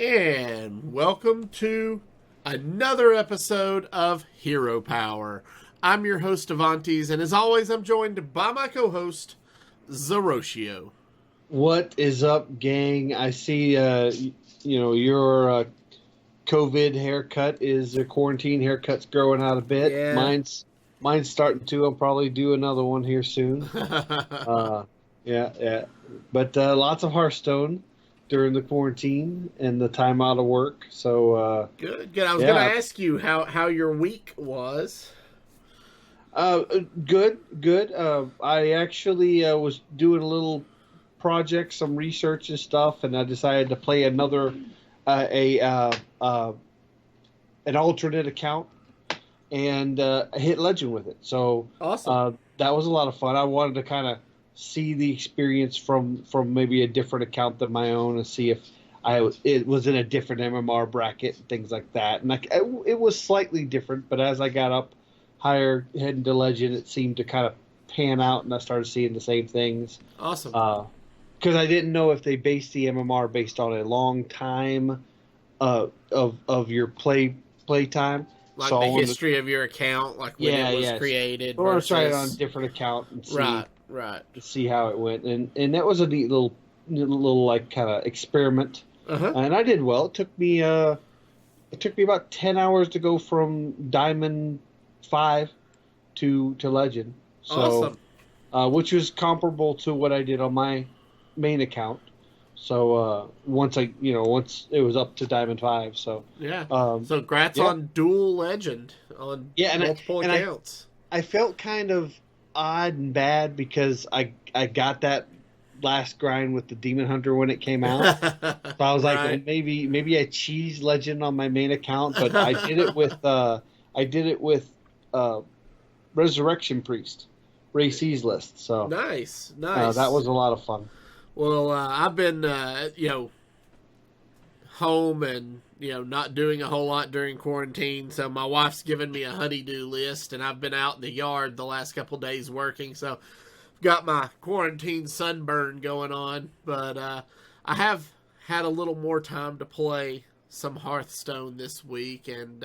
And welcome to another episode of Hero Power. I'm your host, Avanties, and as always, I'm joined by my co-host, Zerotio. What is up, gang? I see, your COVID haircut is a quarantine haircut's growing out a bit. Yeah. Mine's starting to. I'll probably do another one here soon. Yeah. But lots of Hearthstone during the quarantine and the time out of work. So Good. I was going to ask you how your week was. Good. I actually was doing a little project, some research and stuff, and I decided to play another an alternate account and hit legend with it. So awesome. That was a lot of fun. I wanted to kind of see the experience from maybe a different account than my own and see if it was in a different MMR bracket and things like that. And it was slightly different, but as I got up higher heading to legend, it seemed to kind of pan out, and I started seeing the same things. Awesome. Because I didn't know if they based the MMR based on a long time of your play time. Like so the history of your account, like when it was created. Or versus... try it on a different account and see, right. To see how it went. And that was a neat little like kind of experiment. Uh-huh. And I did well. It took me about 10 hours to go from Diamond 5 to Legend. So, awesome. Which was comparable to what I did on my main account. So once it was up to Diamond 5. So yeah. So congrats on dual Legend on multiple accounts. I felt kind of odd and bad because I got that last grind with the Demon Hunter when it came out. So I was like, well, maybe I cheesed Legend on my main account, but I did it with Resurrection Priest, Ray C's list. So nice. That was a lot of fun. Well, I've been home and not doing a whole lot during quarantine, so my wife's given me a honey-do list, and I've been out in the yard the last couple days working, so I've got my quarantine sunburn going on, but I have had a little more time to play some Hearthstone this week, and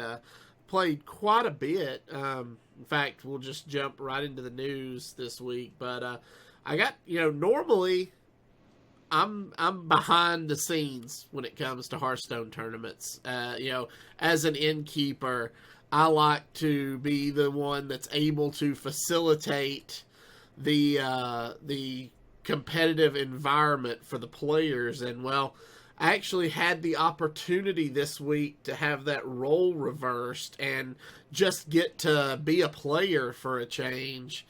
played quite a bit. In fact, we'll just jump right into the news this week, but I got, normally I'm behind the scenes when it comes to Hearthstone tournaments. As an innkeeper, I like to be the one that's able to facilitate the competitive environment for the players. And well, I actually had the opportunity this week to have that role reversed and just get to be a player for a change.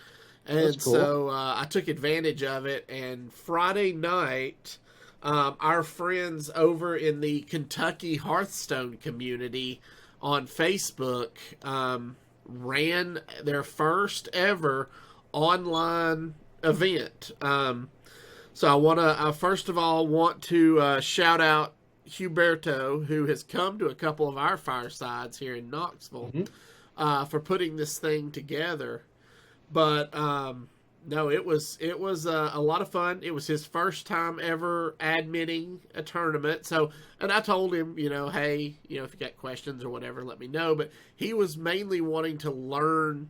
And cool. So I took advantage of it, and Friday night, our friends over in the Kentucky Hearthstone community on Facebook ran their first ever online event. So I first of all want to shout out Huberto, who has come to a couple of our firesides here in Knoxville, for putting this thing together. But no, it was a lot of fun. It was his first time ever admitting a tournament. So, and I told him, hey, if you got questions or whatever, let me know. But he was mainly wanting to learn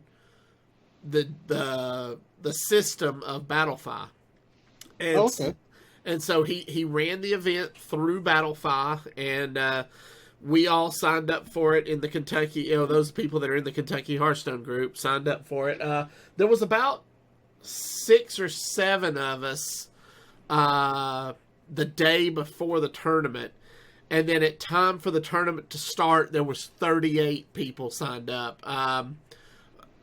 the system of Battlefy. And and so he ran the event through Battlefy, and we all signed up for it in the Kentucky, those people that are in the Kentucky Hearthstone group signed up for it. There was about 6 or 7 of us the day before the tournament. And then at time for the tournament to start, there was 38 people signed up.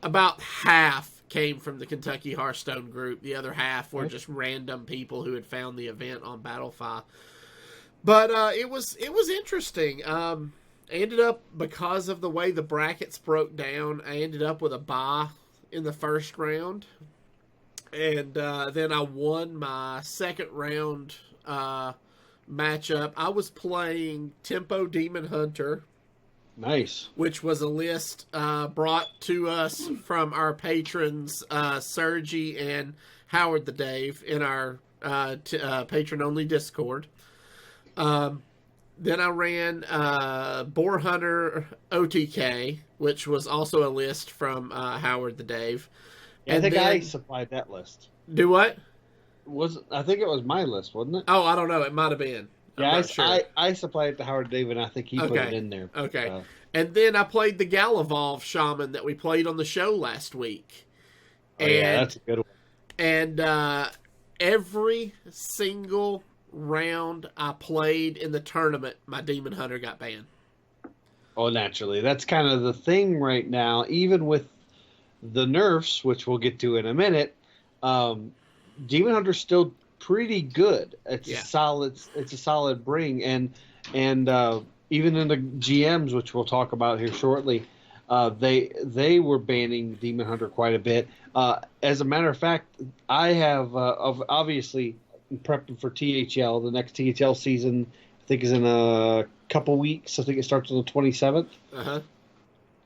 About half came from the Kentucky Hearthstone group. The other half were just random people who had found the event on Battlefy. But it was interesting. I ended up, because of the way the brackets broke down, I ended up with a bye in the first round. And then I won my second round matchup. I was playing Tempo Demon Hunter. Nice. Which was a list brought to us from our patrons, Sergi and Howard the Dave, in our patron-only Discord. Then I ran Boar Hunter OTK, which was also a list from Howard the Dave. Yeah, I And think then, I supplied that list. do what? I think it was my list, wasn't it? Oh, I don't know. It might have been. I'm Yeah, not sure. I supplied it to Howard David, and I think he put it Okay. in there. Okay. And then I played the Galavolve Shaman that we played on the show last week. Oh, yeah, that's a good one. And every single round I played in the tournament, my Demon Hunter got banned. Oh, naturally. That's kind of the thing right now, even with the nerfs, which we'll get to in a minute. Demon Hunter's still pretty good. It's a solid bring, and even in the GMs, which we'll talk about here shortly, they were banning Demon Hunter quite a bit. As a matter of fact, I have obviously prepping for THL. The next THL season, I think, is in a couple weeks. I think it starts on the 27th.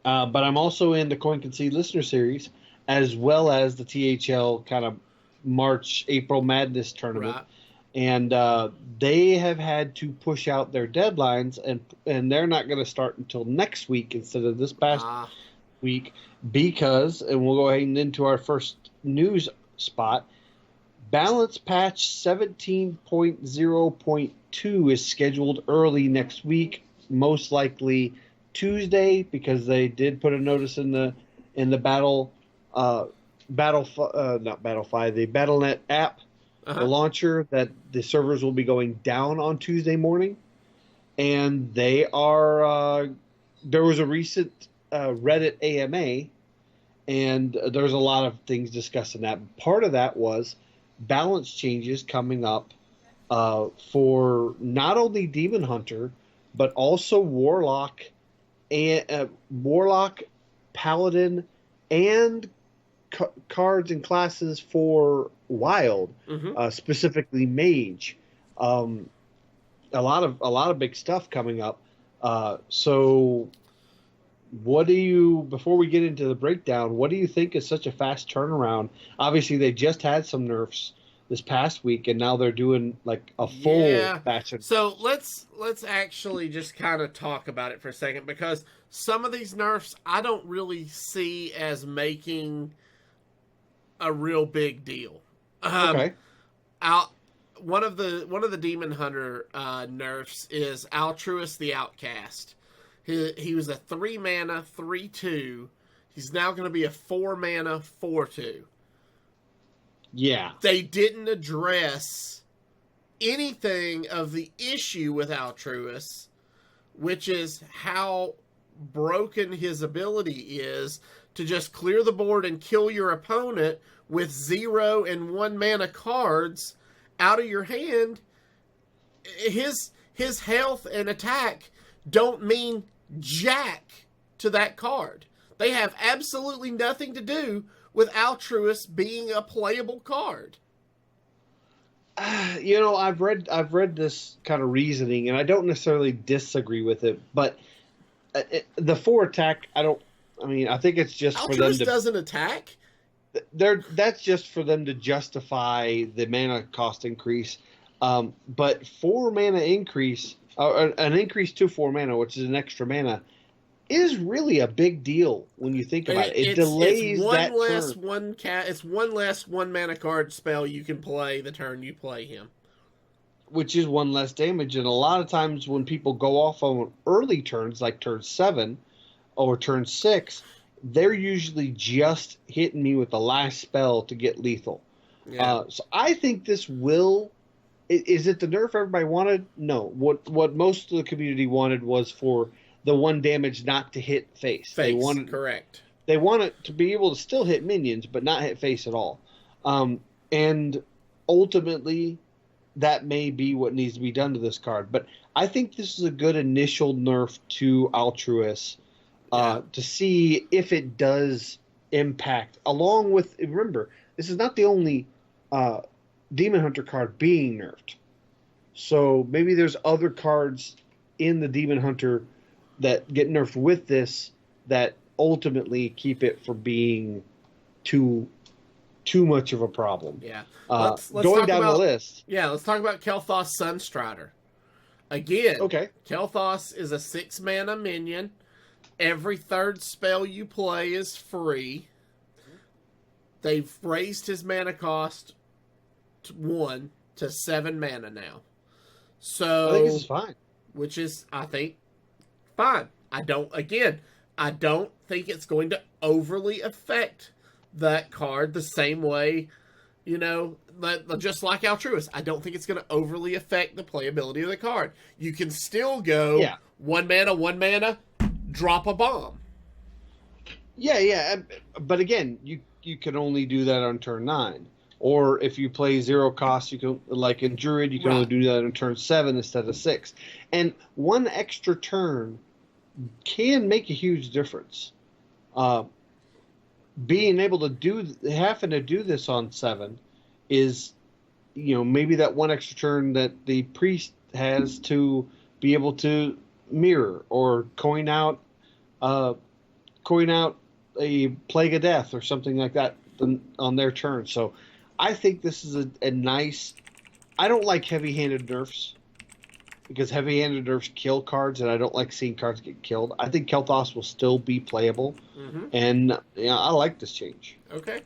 But I'm also in the Coin Concede Listener Series, as well as the THL kind of March, April Madness tournament. Right. And they have had to push out their deadlines, and they're not going to start until next week instead of this past week because, and we'll go ahead and into our first news spot, Balance Patch 17.0.2 is scheduled early next week, most likely Tuesday, because they did put a notice in the BattleNet app, the launcher, that the servers will be going down on Tuesday morning. And they are there was a recent Reddit AMA, and there's a lot of things discussed in that. Part of that was balance changes coming up for not only Demon Hunter, but also Warlock, and Paladin, and cards and classes for Wild, specifically Mage. A lot of big stuff coming up. So what do you, before we get into the breakdown, what do you think is such a fast turnaround? Obviously, they just had some nerfs this past week, and now they're doing like a full batch of. So let's actually just kind of talk about it for a second, because some of these nerfs I don't really see as making a real big deal. Okay. One of the Demon Hunter nerfs is Altruist the Outcast. He was a 3-mana 3/2. He's now going to be a 4-mana 4/2. Yeah. They didn't address anything of the issue with Altruist, which is how broken his ability is to just clear the board and kill your opponent with 0 and 1 mana cards out of your hand. His health and attack don't mean jack to that card. They have absolutely nothing to do with Altruist being a playable card. I've read this kind of reasoning, and I don't necessarily disagree with it, but the 4 attack, I think it's just Altruist for them to, doesn't attack. That's just for them to justify the mana cost increase. But 4 mana increase, or an increase to 4 mana, which is an extra mana, is really a big deal when you think about it. It delays that turn. It's one less 1 mana card spell you can play the turn you play him, which is 1 less damage. And a lot of times when people go off on early turns, like turn 7 or turn 6, they're usually just hitting me with the last spell to get lethal. Yeah. So I think this will. Is it the nerf everybody wanted? No. What most of the community wanted was for the 1 damage not to hit face. Correct. They want it to be able to still hit minions, but not hit face at all. And ultimately, that may be what needs to be done to this card. But I think this is a good initial nerf to Altruist to see if it does impact. Along with, remember, this is not the only Demon Hunter card being nerfed. So maybe there's other cards in the Demon Hunter that get nerfed with this that ultimately keep it from being too much of a problem. Yeah. Let's going down the list. Yeah, let's talk about Kel'Thas Sunstrider. Again, Okay. Kel'Thas is a 6-mana minion. Every third spell you play is free. They've raised his mana cost to 7 mana now. So I think this is fine. Which is, I think, fine. I don't think it's going to overly affect that card the same way, just like Altruist. I don't think it's going to overly affect the playability of the card. You can still go 1 mana, drop a bomb. Yeah. But again, you can only do that on turn 9. Or if you play 0 cost, you can, like in Druid, you can only do that on turn 7 instead of 6. And 1 extra turn can make a huge difference. Being able to having to do this on 7 is, maybe that 1 extra turn that the priest has to be able to mirror or coin out a Plague of Death or something like that on their turn. So I think this is a nice... I don't like heavy-handed nerfs because heavy-handed nerfs kill cards, and I don't like seeing cards get killed. I think Kel'Thas will still be playable, and I like this change. Okay.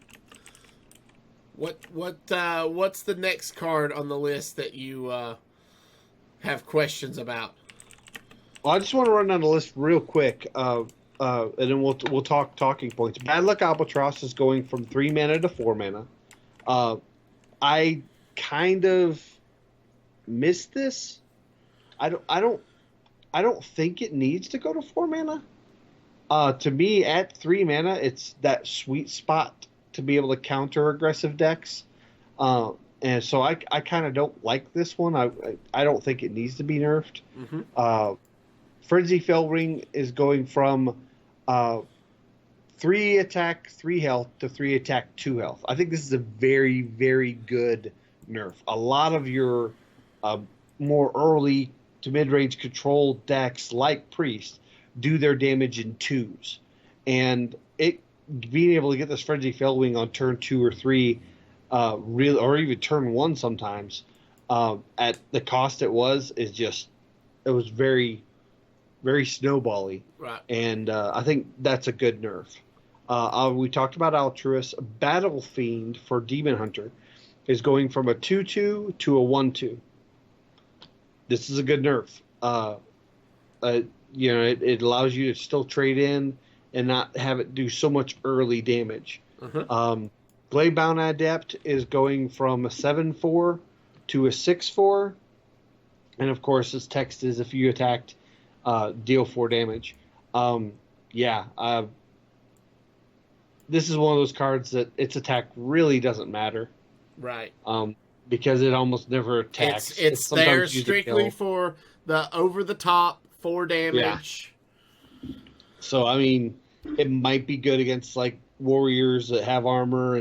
What's the next card on the list that you have questions about? Well, I just want to run down the list real quick, and then we'll talk talking points. Bad Luck Albatross is going from 3 mana to 4 mana. I kind of missed this. I don't think it needs to go to 4 mana. To me, at 3 mana, it's that sweet spot to be able to counter aggressive decks. And so I kind of don't like this one. I don't think it needs to be nerfed. Frenzy Fellring is going from 3 attack, 3 health to 3 attack, 2 health. I think this is a very, very good nerf. A lot of your more early to mid-range control decks like Priest do their damage in 2s. And being able to get this Frenzy Fellwing on turn 2 or 3, or even turn 1 sometimes, at the cost it was very, very snowbally. Right. And I think that's a good nerf. We talked about Altruist. Battle Fiend for Demon Hunter is going from a 2/2 to a 1/2. This is a good nerf. It allows you to still trade in and not have it do so much early damage. Gladebound Adept is going from a 7/4 to a 6/4. And of course, his text is if you attacked, deal 4 damage. This is one of those cards that its attack really doesn't matter. Right. Because it almost never attacks. It's there strictly for the over-the-top 4 damage. Yeah. So, I mean, it might be good against, like, warriors that have armor,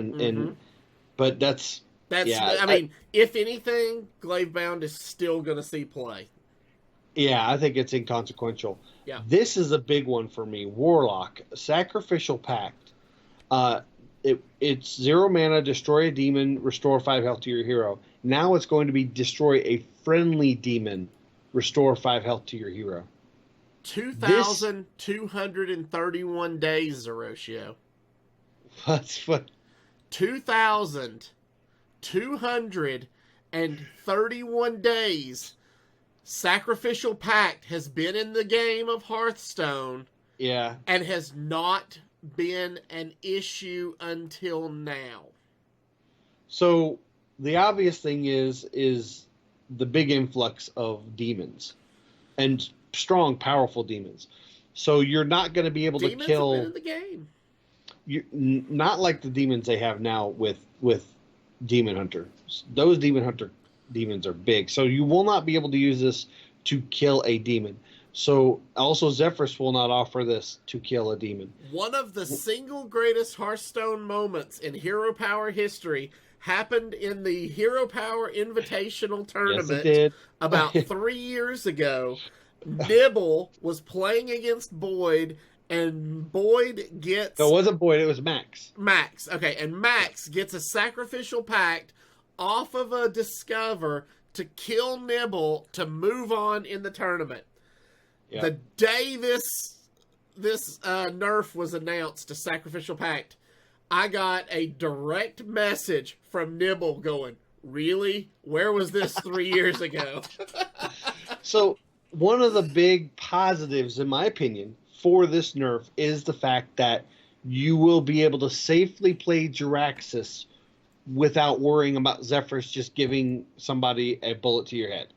but that's... if anything, Gladebound is still going to see play. Yeah, I think it's inconsequential. Yeah. This is a big one for me. Warlock, Sacrificial Pact. It's 0 mana, destroy a demon, restore 5 health to your hero. Now it's going to be destroy a friendly demon, restore 5 health to your hero. 2,231 days, Zerotio. That's what... 2,231 days. Sacrificial Pact has been in the game of Hearthstone. Yeah. And has not been an issue until now. So the obvious thing is the big influx of demons and strong, powerful demons. So you're not going to be able to kill. Demons have been in the game. Not like the demons they have now with Demon Hunter. Those Demon Hunter demons are big, so you will not be able to use this to kill a demon. So, also, Zephrys will not offer this to kill a demon. One of the single greatest Hearthstone moments in Hero Power history happened in the Hero Power Invitational Tournament about 3 years ago. Nibble was playing against Boyd, and Boyd gets... No, it wasn't Boyd, it was Max. Max, okay, and Max gets a Sacrificial Pact off of a Discover to kill Nibble to move on in the tournament. Yep. The day this nerf was announced to Sacrificial Pact, I got a direct message from Nibble going, "Really? Where was this 3 years ago?" So one of the big positives, in my opinion, for this nerf is the fact that you will be able to safely play Jiraxis without worrying about Zephrys just giving somebody a bullet to your head.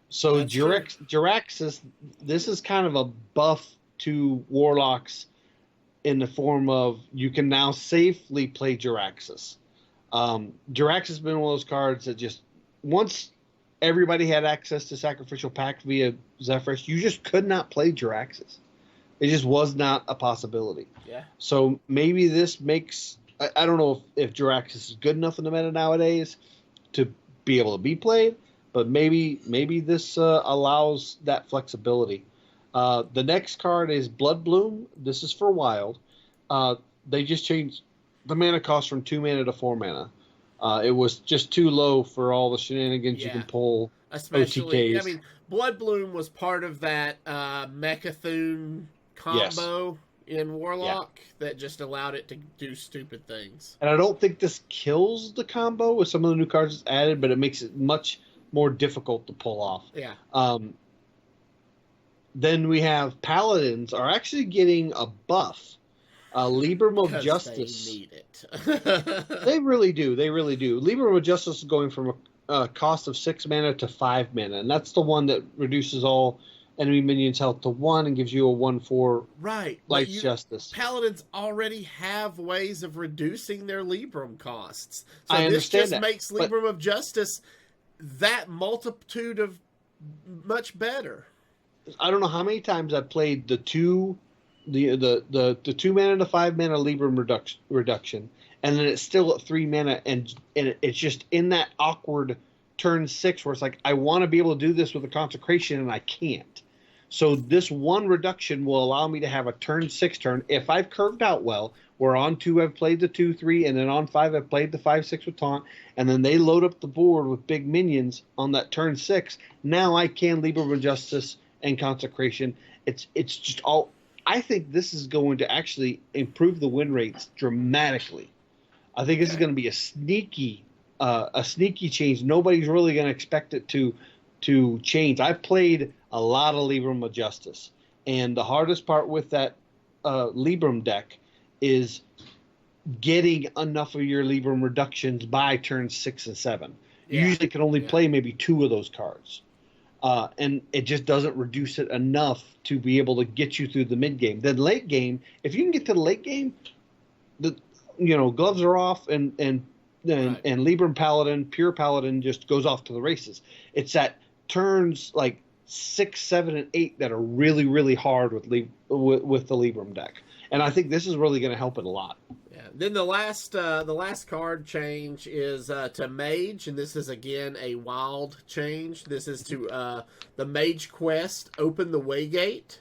So Jiraxis, this is kind of a buff to Warlocks in the form of you can now safely play Jiraxis. Jiraxis has been one of those cards that just, once everybody had access to Sacrificial Pact via Zephrys, you just could not play Jiraxis. It just was not a possibility. Yeah. So maybe this makes, I don't know if Jiraxis is good enough in the meta nowadays to be able to be played, but maybe this allows that flexibility. The next card is Blood Bloom. This is for Wild. They just changed the mana cost from 2 mana to 4 mana. It was just too low for all the shenanigans you can pull. Especially, OTKs. I mean, Blood Bloom was part of that Mechathune combo in Warlock that just allowed it to do stupid things. And I don't think this kills the combo with some of the new cards it's added, but it makes it much more difficult to pull off. Yeah. Then we have Paladins are actually getting a buff. Libram of Justice. They need it. They really do. They really do. Libram of Justice is going from a cost of 6 mana to 5 mana, and that's the one that reduces all enemy minions' health to 1 and gives you a 1/4 Light Justice. Paladins already have ways of reducing their Libram costs. So I this understand just that, makes Libram of Justice that multitude of much better. I don't know how many times I've played the 2 mana to 5 mana Libram reduction, and then it's still at 3 mana, and it's just in that awkward turn 6 where it's like, I want to be able to do this with a consecration and I can't. So this one reduction will allow me to have a turn 6 turn. If I've curved out well, where on 2 I've played the 2/3, and then on 5 I've played the 5/6 with taunt, and then they load up the board with big minions on that turn 6. Now I can Libram of Justice and consecration. It's just all. I think this is going to actually improve the win rates dramatically. I think this is going to be a sneaky change. Nobody's really going to expect it to change. I've played a lot of Libram of Justice, and the hardest part with that Libram deck is getting enough of your Libram reductions by turn 6 and 7. You usually can only play maybe 2 of those cards. And it just doesn't reduce it enough to be able to get you through the mid game. Then late game, if you can get to the late game, gloves are off, and Libram Paladin, pure Paladin, just goes off to the races. It's at turns like 6, 7, and 8 that are really, really hard with the Libram deck, and I think this is really going to help it a lot. Yeah. Then the last card change is to Mage, and this is again a wild change. This is to the Mage quest, Open the Waygate.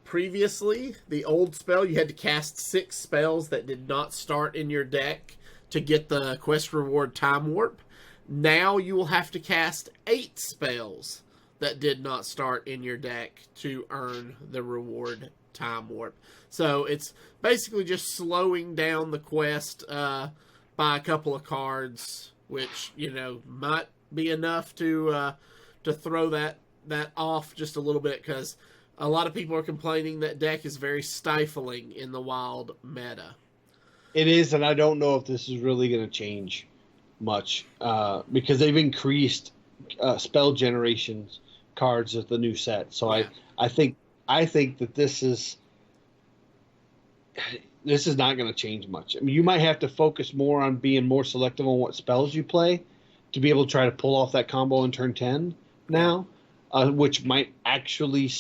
Previously, the old spell, you had to cast 6 spells that did not start in your deck to get the quest reward Time Warp. Now you will have to cast 8 spells that did not start in your deck to earn the reward Time Warp. So it's basically just slowing down the quest by a couple of cards, which might be enough to throw that off just a little bit, because a lot of people are complaining that deck is very stifling in the wild meta. It is, and I don't know if this is really going to change much because they've increased spell generations cards with the new set. So yeah. I think that this is not going to change much. I mean, you might have to focus more on being more selective on what spells you play to be able to try to pull off that combo in turn 10 now, which might actually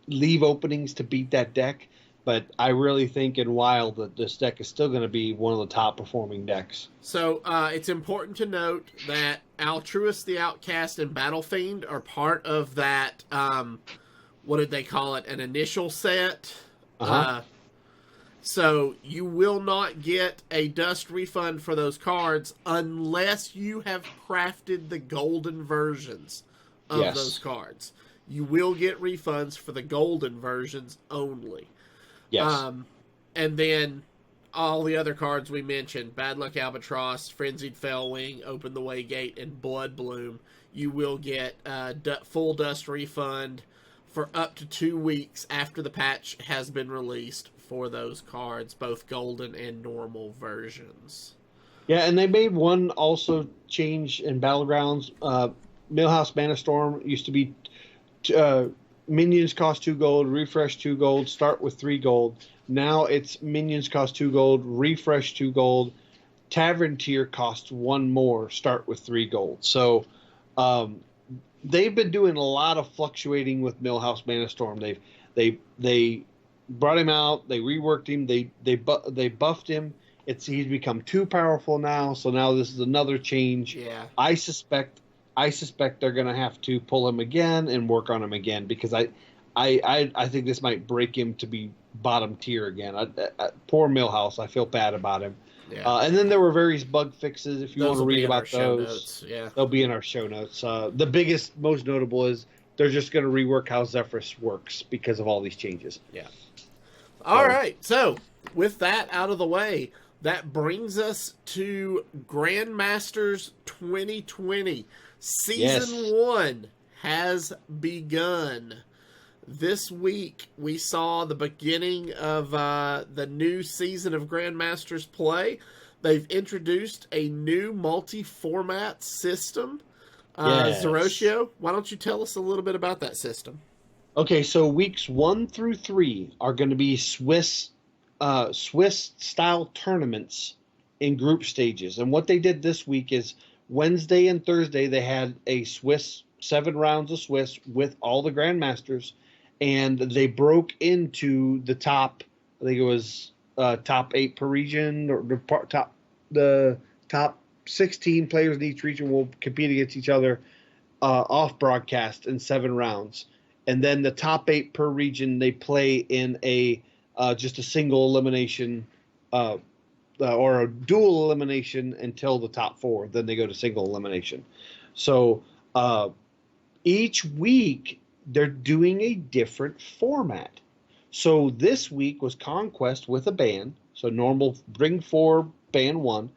leave openings to beat that deck. But I really think in Wild that this deck is still going to be one of the top performing decks. So it's important to note that Altruist, the Outcast, and Battlefiend are part of that, what did they call it, an initial set? Uh-huh. So you will not get a dust refund for those cards unless you have crafted the golden versions of those cards. You will get refunds for the golden versions only. Yes. And then all the other cards we mentioned, Bad Luck Albatross, Frenzied Fellwing, Open the Way Gate, and Blood Bloom, you will get full dust refund for up to 2 weeks after the patch has been released for those cards, both golden and normal versions. Yeah, and they made one also change in Battlegrounds. Millhouse Mana Storm used to be minions cost 2 gold, refresh 2 gold, start with 3 gold. Now it's minions cost 2 gold, refresh 2 gold, Tavern tier costs 1 more, start with 3 gold. So they've been doing a lot of fluctuating with Millhouse Mana Storm. They brought him out, they reworked him, they buffed him. He's become too powerful now, so now this is another change. Yeah. I suspect they're going to have to pull him again and work on him again, because I think this might break him to be bottom tier again. Poor Millhouse, I feel bad about him. Yeah. And then there were various bug fixes. If you want to read about those, they'll be in our show notes. The biggest, most notable is they're just going to rework how Zephyrus works because of all these changes. Yeah. All right. So with that out of the way, that brings us to Grandmasters 2020. Season 1 has begun. This week, we saw the beginning of the new season of Grandmasters play. They've introduced a new multi-format system. Zerotio, why don't you tell us a little bit about that system? Okay, so weeks 1 through 3 are going to be Swiss-style tournaments in group stages. And what they did this week is Wednesday and Thursday, they had a Swiss, 7 rounds of Swiss with all the Grandmasters. And they broke into the top, I think it was top 8 per region, or the top 16 players in each region will compete against each other off broadcast in 7 rounds. And then the top 8 per region, they play in just a single elimination or a dual elimination until the top 4. Then they go to single elimination. So each week, they're doing a different format. So this week was Conquest with a ban. So normal, bring 4, ban 1.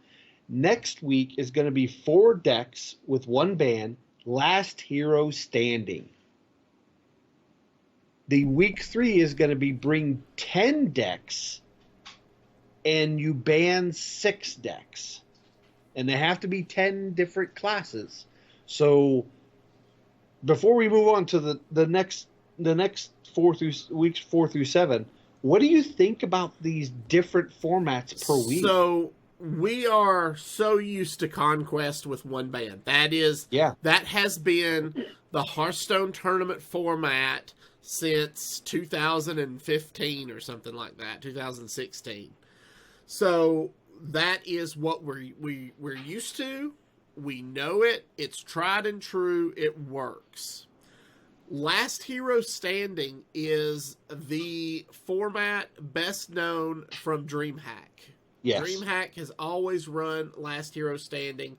Next week is going to be 4 decks with 1 ban, last hero standing. The week 3 is going to be bring 10 decks and you ban 6 decks. And they have to be 10 different classes. So before we move on to the next weeks 4 through 7, what do you think about these different formats per week? So we are so used to Conquest with 1 ban. That has been the Hearthstone tournament format since 2015 or something like that, 2016. So that is what we're used to. We know it. It's tried and true. It works. Last Hero Standing is the format best known from DreamHack. Yes. DreamHack has always run Last Hero Standing.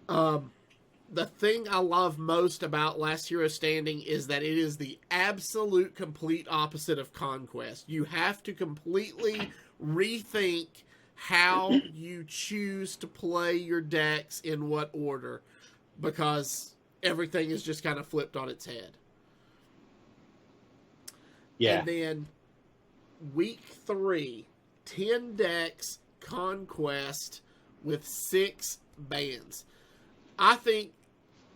The thing I love most about Last Hero Standing is that it is the absolute complete opposite of Conquest. You have to completely rethink how you choose to play your decks in what order, because everything is just kind of flipped on its head. Yeah. And then week 3, 10 decks, Conquest with 6 bans. I think,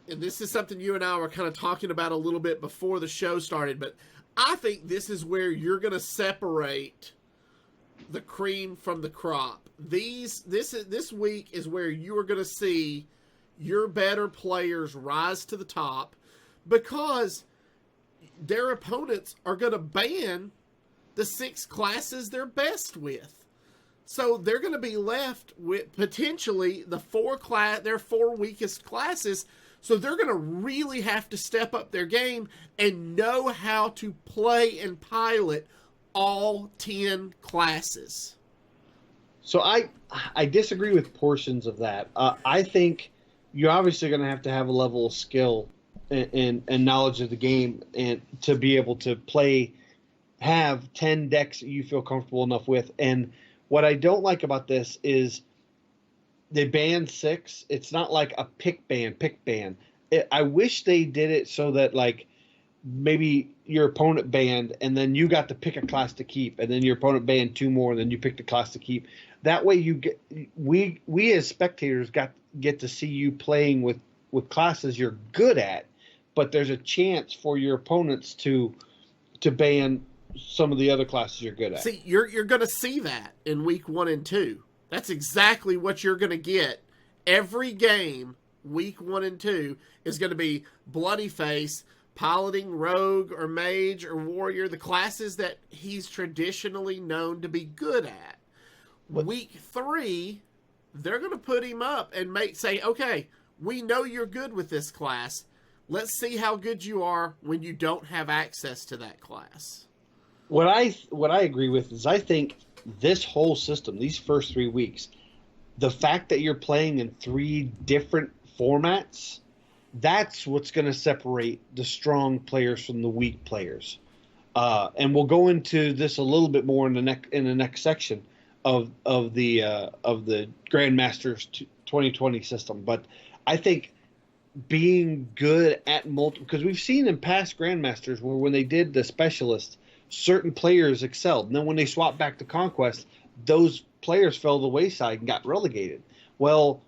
and this is something you and I were kind of talking about a little bit before the show started, but I think this is where you're going to separate the cream from the crop. This week is where you are going to see your better players rise to the top, because their opponents are going to ban the 6 classes they're best with. So they're going to be left with potentially their 4 weakest classes. So they're going to really have to step up their game and know how to play and pilot all 10 classes. So I disagree with portions of that. I think you're obviously going to have a level of skill and knowledge of the game and to be able to have 10 decks that you feel comfortable enough with. And what I don't like about this is they banned 6. It's not like a pick ban. I wish they did it so that like maybe your opponent banned and then you got to pick a class to keep, and then your opponent banned 2 more and then you picked a class to keep. That way you get we as spectators get to see you playing with classes you're good at, but there's a chance for your opponents to ban some of the other classes you're good at. See, you're going to see that in week 1 and 2. That's exactly what you're going to get. Every game, week 1 and 2, is going to be Bloodyface piloting Rogue or Mage or Warrior, the classes that he's traditionally known to be good at. Week 3, they're going to put him up and say, okay, we know you're good with this class. Let's see how good you are when you don't have access to that class. What I agree with is I think this whole system, these first 3 weeks, the fact that you're playing in 3 different formats, that's what's going to separate the strong players from the weak players. And we'll go into this a little bit more in the next section of the Grandmasters 2020 system. But I think being good at multiple, because we've seen in past Grandmasters where when they did the specialist, certain players excelled. And then when they swapped back to Conquest, those players fell to the wayside and got relegated. Well,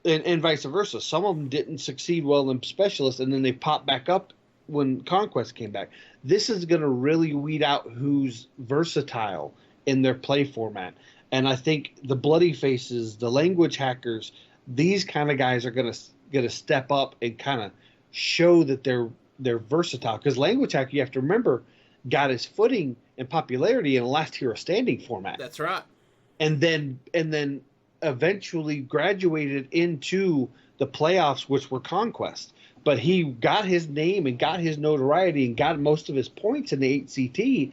and vice versa. Some of them didn't succeed well in specialist, and then they popped back up when Conquest came back. This is going to really weed out who's versatile in their play format. And I think the Bloody Faces, the language hackers, these kind of guys are going to step up and kind of show that they're versatile. Because language hacker, you have to remember, got his footing and popularity in a last hero standing format. That's right. And then eventually graduated into the playoffs, which were Conquest. But he got his name and got his notoriety and got most of his points in the 8CT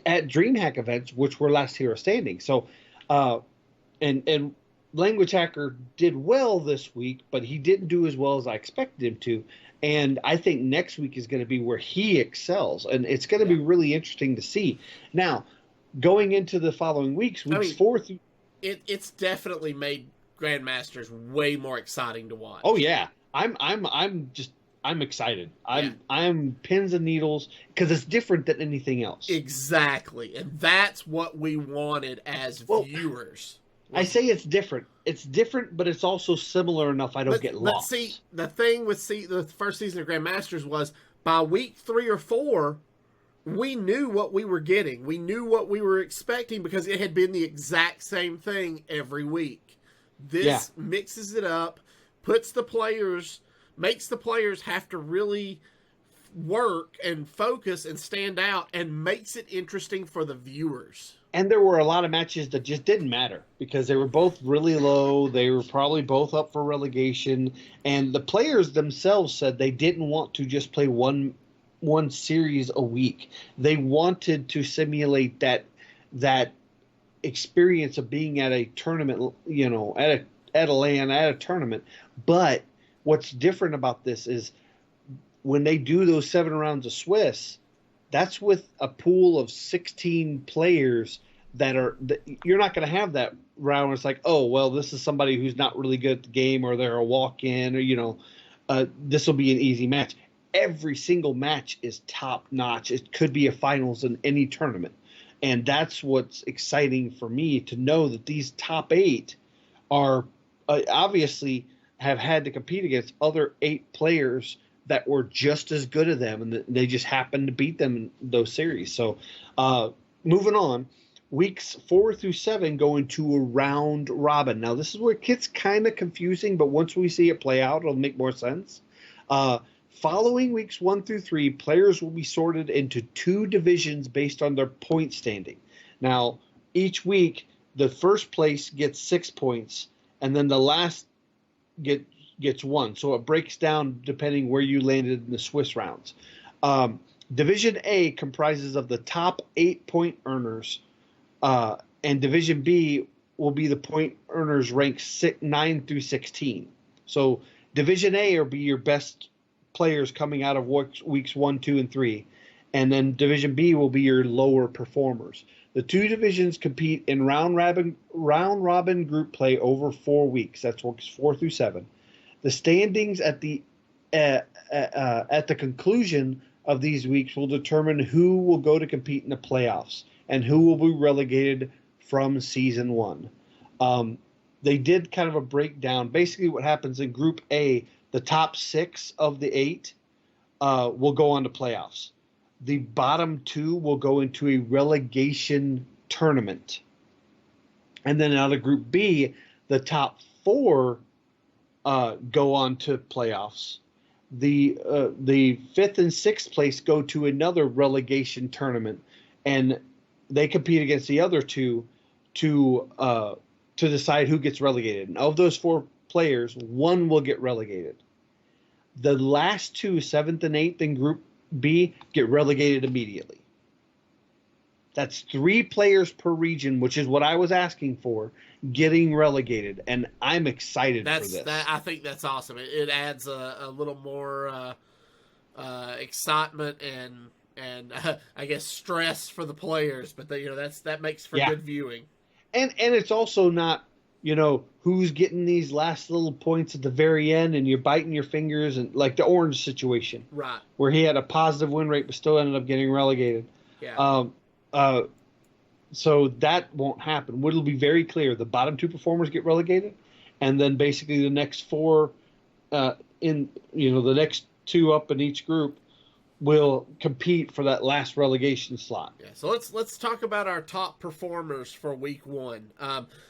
at DreamHack events, which were last hero standing. So, and Language Hacker did well this week, but he didn't do as well as I expected him to. And I think next week is going to be where he excels. And it's going to be really interesting to see. Now, going into the following weeks 4 through... It's definitely made Grandmasters way more exciting to watch. Oh, yeah. I'm excited. I'm pins and needles because it's different than anything else. Exactly. And that's what we wanted as viewers. I say it's different. It's different, but it's also similar enough I don't get lost. But see, the thing with the first season of Grandmasters was by week 3 or 4, we knew what we were getting. We knew what we were expecting because it had been the exact same thing every week. This mixes it up, makes the players have to really work and focus and stand out, and makes it interesting for the viewers. And there were a lot of matches that just didn't matter because they were both really low. They were probably both up for relegation. And the players themselves said they didn't want to just play one series a week. They wanted to simulate that experience of being at a tournament, at a LAN, at a tournament. But what's different about this is when they do those 7 rounds of Swiss, that's with a pool of 16 players you're not going to have that round where it's like, oh, well, this is somebody who's not really good at the game, or they're a walk-in, or, this will be an easy match. Every single match is top-notch. It could be a finals in any tournament. And that's what's exciting for me to know that these top 8 are obviously have had to compete against other 8 players that were just as good as them, and they just happened to beat them in those series. So moving on, weeks 4 through 7 go into a round robin. Now, this is where it gets kind of confusing, but once we see it play out, it'll make more sense. Following weeks 1 through 3, players will be sorted into 2 divisions based on their point standing. Now, each week, the first place gets 6 points, and then the last gets 1. So it breaks down depending where you landed in the Swiss rounds. Division A comprises of the top 8-point earners, and Division B will be the point earners ranked 9 through 16. So Division A will be your best players coming out of weeks 1, 2, and 3. And then Division B will be your lower performers. The two divisions compete in round robin group play over 4 weeks. That's weeks 4 through 7. The standings at the conclusion of these weeks will determine who will go to compete in the playoffs and who will be relegated from season 1. They did kind of a breakdown. Basically, what happens in Group A, the top 6 of the 8 will go on to playoffs. The bottom 2 will go into a relegation tournament. And then out of Group B, the top 4 go on to playoffs. The 5th and 6th place go to another relegation tournament, and they compete against the other 2 to decide who gets relegated. And of those 4 players, 1 will get relegated. The last 2, 7th and 8th in Group B, get relegated immediately. That's 3 players per region, which is what I was asking for, getting relegated, and I'm excited for this. I think that's awesome. It adds a little more excitement and I guess stress for the players, but that makes for good viewing. And it's also not, who's getting these last little points at the very end, and you're biting your fingers, and like the Orange situation, right, where he had a positive win rate but still ended up getting relegated. Yeah. So that won't happen. It'll be very clear. The bottom 2 performers get relegated, and then basically the next 4, the next 2 up in each group will compete for that last relegation slot. Yeah. So let's talk about our top performers for week 1.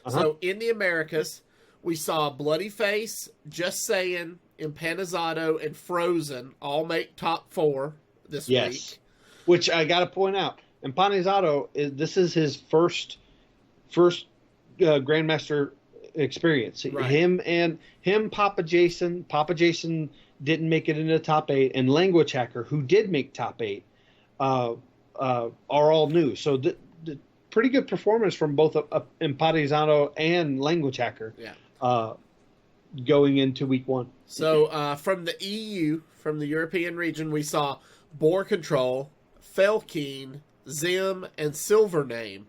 So in the Americas, we saw Bloodyface, Just Saying, Empanizado, and Frozen all make top 4 this week. Which I got to point out. Empanizado, this is his first Grandmaster experience. Right. Him, Papa Jason. Papa Jason didn't make it into the top 8, and Language Hacker, who did make top 8, are all new. So the pretty good performance from both Empanizado and Language Hacker. Yeah. Going into week 1. So from the EU, from the European region, we saw Boar Control, Felkeen, Zim, and Silvername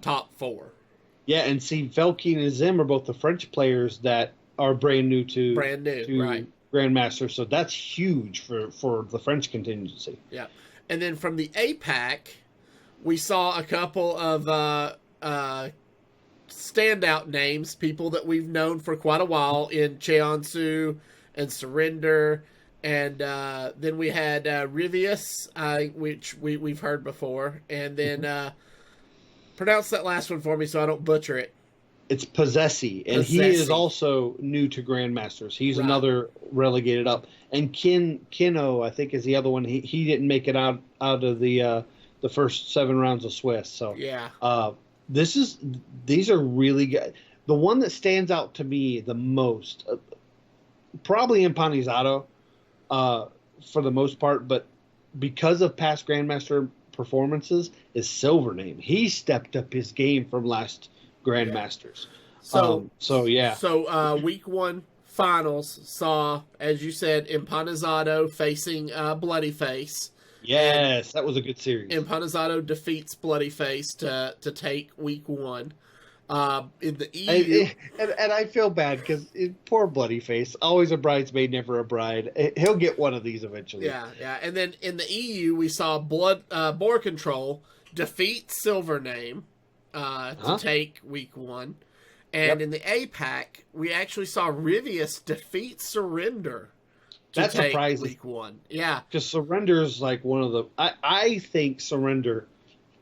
top 4. Yeah, and see, Felkeen and Zim are both the French players that are brand new to right. Grandmaster, so that's huge for the French contingency. Yeah. And then from the APAC, we saw a couple of standout names, people that we've known for quite a while in Cheonsu and Surrender. And then we had Rivius, which we've heard before. And then pronounce that last one for me so I don't butcher it. It's Possessi, and he is also new to Grandmasters. He's another relegated up. And Kino, I think, is the other one. He didn't make it out of the first 7 rounds of Swiss. So yeah, these are really good. The one that stands out to me the most, probably Empanizado, for the most part, but because of past Grandmaster performances, is Silvername. He stepped up his game from last Grandmasters. Yeah. So week 1 finals saw, as you said, Empanizado facing Bloodyface. Yes, that was a good series. Empanizado defeats Bloodyface to take week 1. In the EU, and I feel bad because poor Bloodyface, always a bridesmaid, never a bride. He'll get one of these eventually. Yeah. And then in the EU, we saw Boar Control defeat Silvername to take week 1, and in the APAC, we actually saw Rivius defeat Surrender. That's take surprising. Week 1, yeah, because Surrender is like one of the. I think Surrender.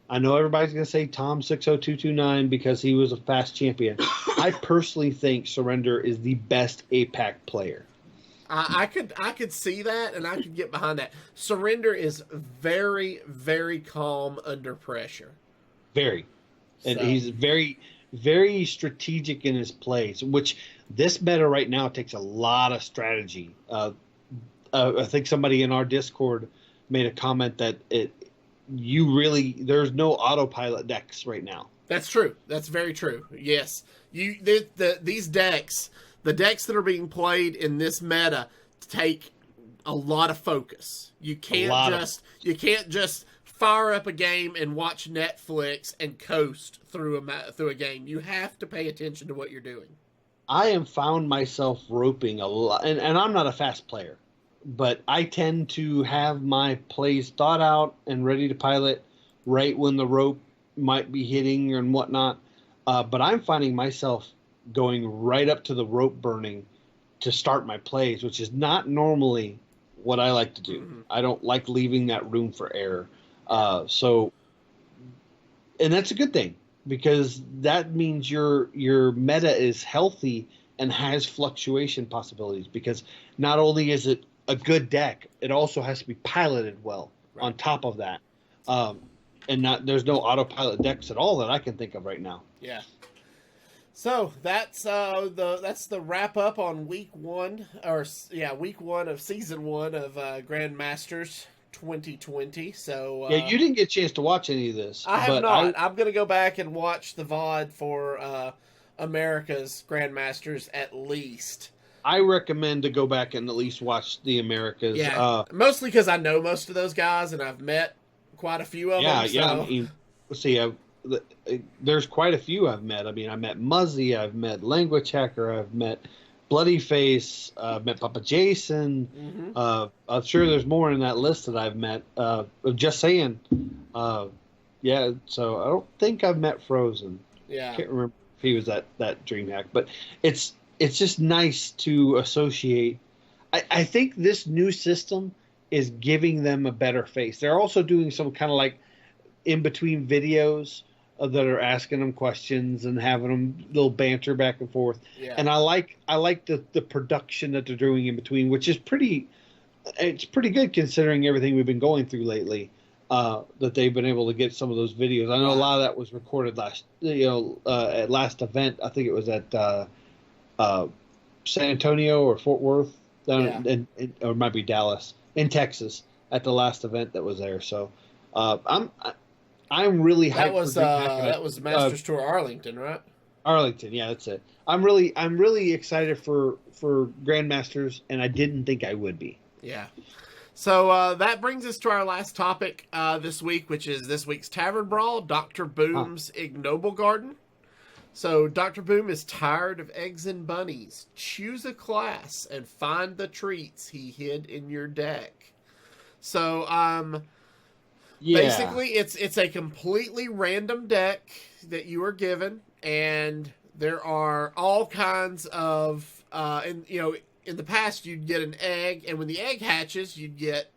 I know everybody's going to say Tom 60229 because he was a fast champion. I personally think Surrender is the best APAC player. I could see that, and I could get behind that. Surrender is very, very calm under pressure. Very. And he's very, very strategic in his plays, which this meta right now takes a lot of strategy. I think somebody in our Discord made a comment that there's no autopilot decks right now. That's true. That's very true. Yes, these decks, the decks that are being played in this meta, take a lot of focus. You can't just fire up a game and watch Netflix and coast through a game. You have to pay attention to what you're doing. I have found myself roping a lot, and I'm not a fast player, but I tend to have my plays thought out and ready to pilot right when the rope might be hitting and whatnot. But I'm finding myself going right up to the rope burning to start my plays, which is not normally what I like to do. Mm-hmm. I don't like leaving that room for error. And that's a good thing, because that means your meta is healthy and has fluctuation possibilities, because not only is it a good deck, it also has to be piloted well on top of that. There's no autopilot decks at all that I can think of right now. Yeah. So that's the wrap up on week one of season 1 of Grandmasters 2020. So yeah, you didn't get a chance to watch any of this. I have not. I'm going to go back and watch the VOD for America's Grandmasters at least. I recommend to go back and at least watch the Americas. Yeah, mostly because I know most of those guys and I've met quite a few of them. Yeah. I mean, let's see. There's quite a few I've met. I mean, I met Muzzy, I've met Language Hacker, I've met Bloodyface, I've met Papa Jason. Mm-hmm. I'm sure there's more in that list that I've met. Just saying. Yeah, so I don't think I've met Frozen. Yeah. I can't remember if he was that DreamHack. But it's just nice to associate. I think this new system is giving them a better face. They're also doing some kind of like in-between videos that are asking them questions and having them little banter back and forth. Yeah. And I like the production that they're doing in between, which is pretty good considering everything we've been going through lately. That they've been able to get some of those videos. I know a lot of that was recorded at last event. I think it was at San Antonio or Fort Worth, or it might be Dallas, in Texas, at the last event that was there. So I'm really hyped. That was Masters Tour Arlington, right? Arlington, yeah, that's it. I'm really excited for Grandmasters, and I didn't think I would be. Yeah. So that brings us to our last topic this week, which is this week's Tavern Brawl, Dr. Boom's Ignoble Garden. So Dr. Boom is tired of eggs and bunnies. Choose a class and find the treats he hid in your deck. So basically it's a completely random deck that you are given, and there are all kinds of in the past, you'd get an egg, and when the egg hatches, you'd get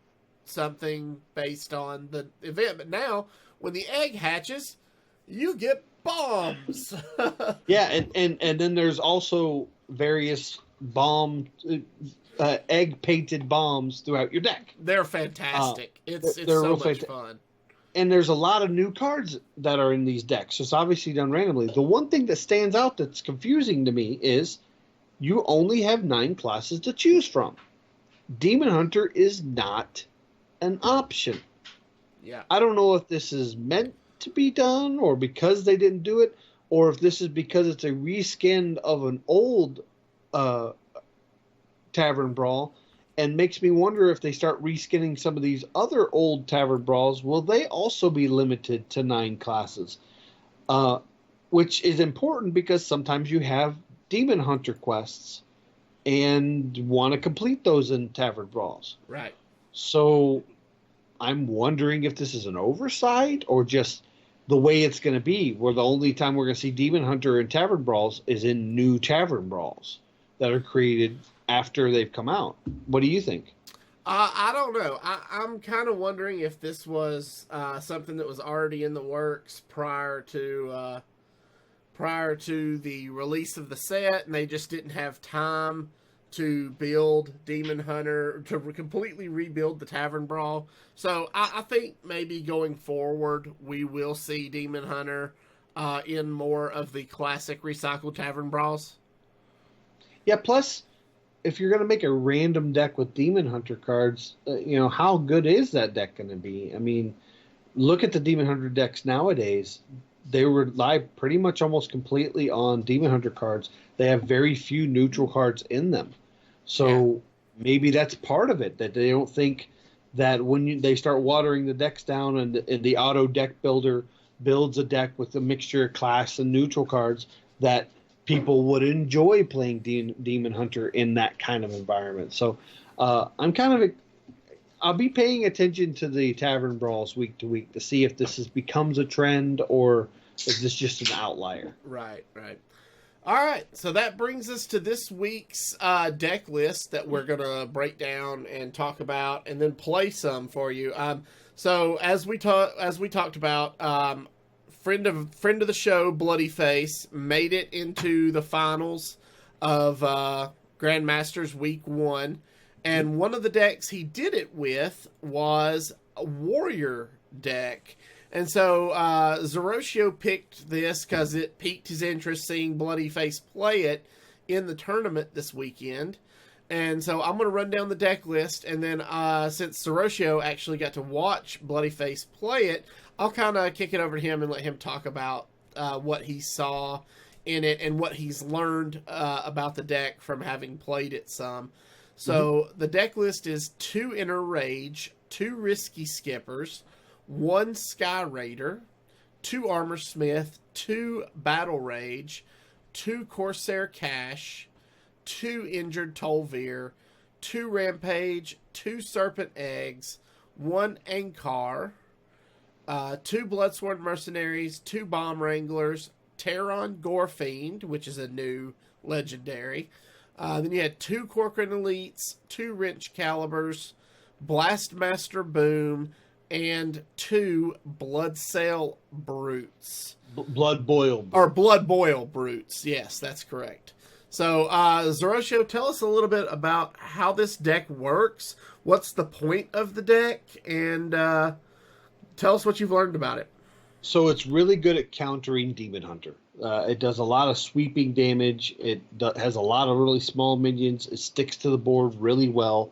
something based on the event. But now, when the egg hatches, you get bombs. Yeah, and then there's also various egg-painted bombs throughout your deck. They're fantastic. It's so much fun. And there's a lot of new cards that are in these decks. It's obviously done randomly. The one thing that stands out that's confusing to me is you only have 9 classes to choose from. Demon Hunter is not an option. Yeah. I don't know if this is meant to be done, or because they didn't do it, or if this is because it's a reskin of an old Tavern Brawl, and makes me wonder if they start reskinning some of these other old Tavern Brawls, will they also be limited to 9 classes? Which is important because sometimes you have Demon Hunter quests and want to complete those in Tavern Brawls. Right. So I'm wondering if this is an oversight or just the way it's going to be, where the only time we're going to see Demon Hunter in Tavern Brawls is in new Tavern Brawls that are created after they've come out. What do you think? I don't know. I'm kind of wondering if this was something that was already in the works prior to the release of the set, and they just didn't have time to build Demon Hunter, to completely rebuild the Tavern Brawl. So I think maybe going forward, we will see Demon Hunter in more of the classic recycled Tavern Brawls. Yeah, plus, if you're going to make a random deck with Demon Hunter cards, how good is that deck going to be? I mean, look at the Demon Hunter decks nowadays. They rely pretty much almost completely on Demon Hunter cards. They have very few neutral cards in them. So maybe that's part of it, that they don't think that when they start watering the decks down and the auto deck builder builds a deck with a mixture of class and neutral cards, that people would enjoy playing Demon Hunter in that kind of environment. So I'll be paying attention to the Tavern Brawls week to week to see if this becomes a trend or is this just an outlier. Right. All right, so that brings us to this week's deck list that we're going to break down and talk about and then play some for you. So as we talked about, friend of the show, Bloodyface, made it into the finals of Grandmasters Week 1. And one of the decks he did it with was a Warrior deck. And so Zerotio picked this because it piqued his interest seeing Bloodyface play it in the tournament this weekend. And so I'm going to run down the deck list, and then since Zerotio actually got to watch Bloodyface play it, I'll kind of kick it over to him and let him talk about what he saw in it and what he's learned about the deck from having played it some. So the deck list is 2 Inner Rage, 2 Risky Skippers, 1 Sky Raider, 2 Armor Smith, 2 Battle Rage, 2 Corsair Cash, 2 Injured Tolvir, 2 Rampage, 2 Serpent Eggs, 1 Ankar, 2 Bloodsworn Mercenaries, 2 Bomb Wranglers, Terran Gorefiend, which is a new legendary. Then you had 2 Corcoran Elites, 2 Wrench Calibers, Blastmaster Boom, and 2 Bloodsail Brutes. Blood Boil. Or Blood Boil Brutes. Yes, that's correct. So, Zerotio, tell us a little bit about how this deck works. What's the point of the deck? And tell us what you've learned about it. So it's really good at countering Demon Hunter. It does a lot of sweeping damage. It has a lot of really small minions. It sticks to the board really well.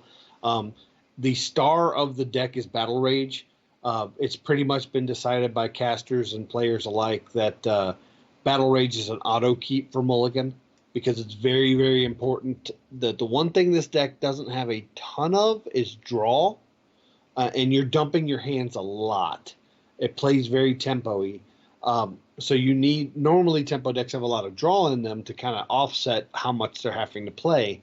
The star of the deck is Battle Rage. It's pretty much been decided by casters and players alike that Battle Rage is an auto keep for Mulligan because it's very, very important. The one thing this deck doesn't have a ton of is draw, and you're dumping your hands a lot. It plays very tempo-y. So you need, normally tempo decks have a lot of draw in them to kind of offset how much they're having to play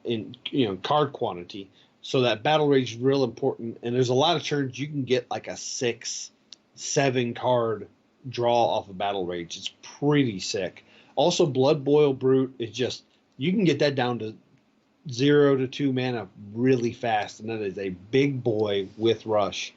in card quantity. So that Battle Rage is real important, and there's a lot of turns you can get like a 6-7 card draw off of Battle Rage. It's pretty sick. Also, Blood Boil Brute is just, you can get that down to 0 to 2 mana really fast, and that is a big boy with Rush.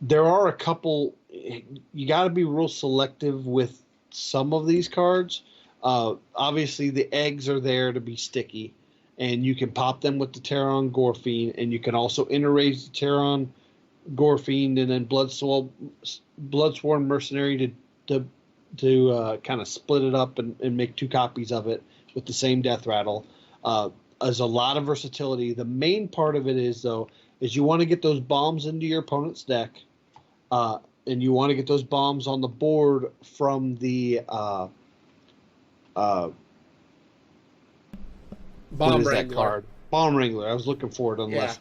There are a couple, you got to be real selective with some of these cards. Obviously, the eggs are there to be sticky, and you can pop them with the Terran Gorefiend, and you can also interraise the Terran Gorefiend and then Bloodsworn Mercenary to kind of split it up and make 2 copies of it with the same death rattle. There's a lot of versatility. The main part of it is you want to get those bombs into your opponent's deck, and you want to get those bombs on the board from the Bomb Wrangler. Bomb Wrangler. I was looking for it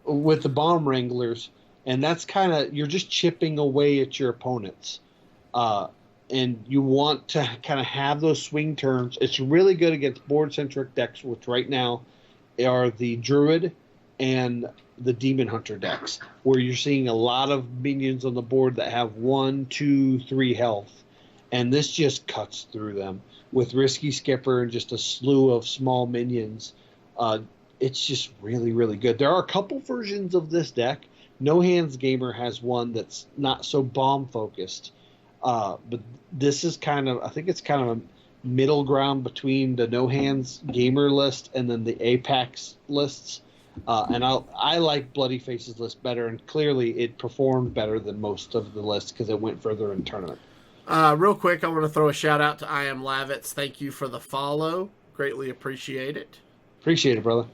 with the Bomb Wranglers, and that's kind of, you're just chipping away at your opponents. And you want to kind of have those swing turns. It's really good against board-centric decks, which right now are the Druid and the Demon Hunter decks, where you're seeing a lot of minions on the board that have 1, 2, 3 health. And this just cuts through them. With Risky Skipper and just a slew of small minions, it's just really, really good. There are a couple versions of this deck. No Hands Gamer has one that's not so bomb-focused. But this is I think it's kind of a middle ground between the No Hands Gamer list and then the Apex lists. And I like Bloodyface's list better, and clearly it performed better than most of the lists because it went further in tournament. Real quick, I want to throw a shout out to I Am Lavitz. Thank you for the follow. Greatly appreciate it. Appreciate it, brother.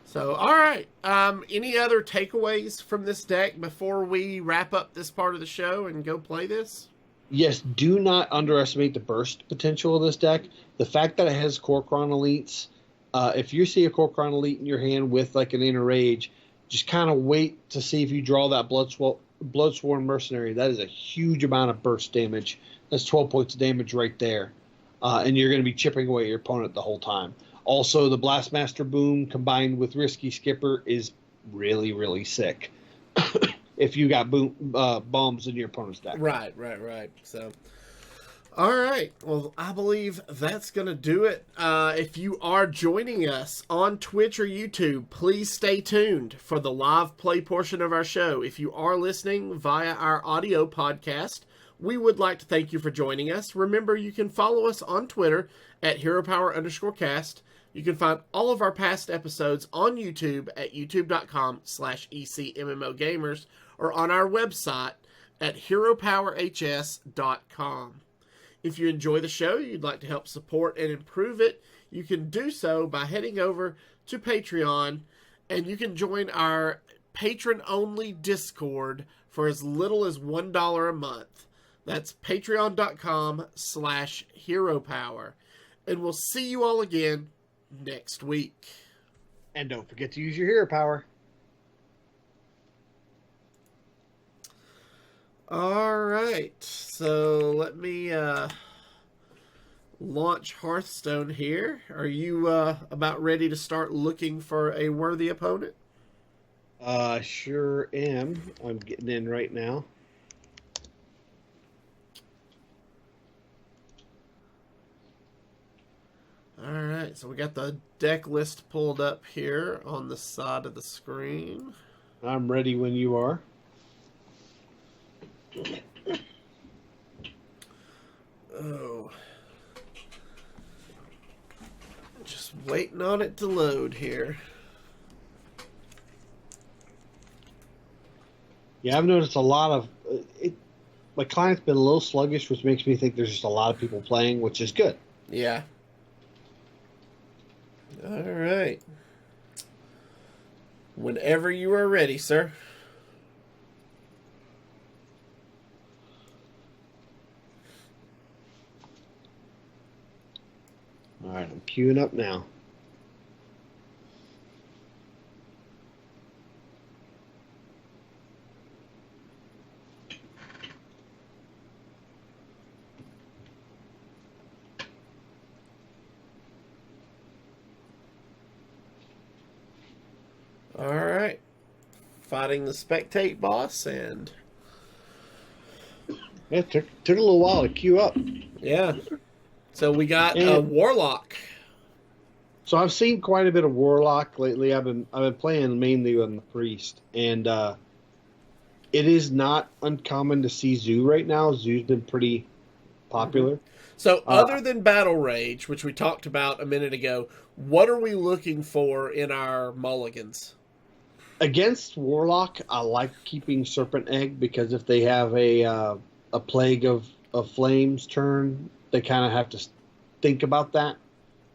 So, all right. Any other takeaways from this deck before we wrap up this part of the show and go play this? Yes, do not underestimate the burst potential of this deck. The fact that it has Kor'kron Elites, if you see a Kor'kron Elite in your hand with like an Inner Rage, just kind of wait to see if you draw that Bloodsworn Mercenary. That is a huge amount of burst damage. That's 12 points of damage right there. And you're going to be chipping away at your opponent the whole time. Also, the Blastmaster Boom combined with Risky Skipper is really, really sick. If you got bombs in your opponent's deck. Right. So, all right. Well, I believe that's going to do it. If you are joining us on Twitch or YouTube, please stay tuned for the live play portion of our show. If you are listening via our audio podcast, we would like to thank you for joining us. Remember, you can follow us on Twitter at HeroPower_cast. You can find all of our past episodes on YouTube at youtube.com/ECMMOGamers or on our website at HeroPowerHS.com. If you enjoy the show, you'd like to help support and improve it, you can do so by heading over to Patreon, and you can join our patron-only Discord for as little as $1 a month. That's patreon.com/HeroPower. And we'll see you all again next week. And don't forget to use your hero power. All right. So let me launch Hearthstone here. Are you about ready to start looking for a worthy opponent? Sure am. I'm getting in right now. All right, so we got the deck list pulled up here on the side of the screen. I'm ready when you are. Oh. Just waiting on it to load here. Yeah, I've noticed a lot of it. My client's been a little sluggish, which makes me think there's just a lot of people playing, which is good. Yeah. All right. Whenever you are ready, sir. All right, I'm queuing up now. All right. Fighting the Spectate boss, and It took a little while to queue up. yeah. So we got a Warlock. So I've seen quite a bit of Warlock lately. I've been playing mainly on the Priest, and it is not uncommon to see Zoo right now. Zoo's been pretty popular. So other than Battle Rage, which we talked about a minute ago, what are we looking for in our mulligans? Against Warlock, I like keeping Serpent Egg because if they have a Plague of Flames turn, they kind of have to think about that.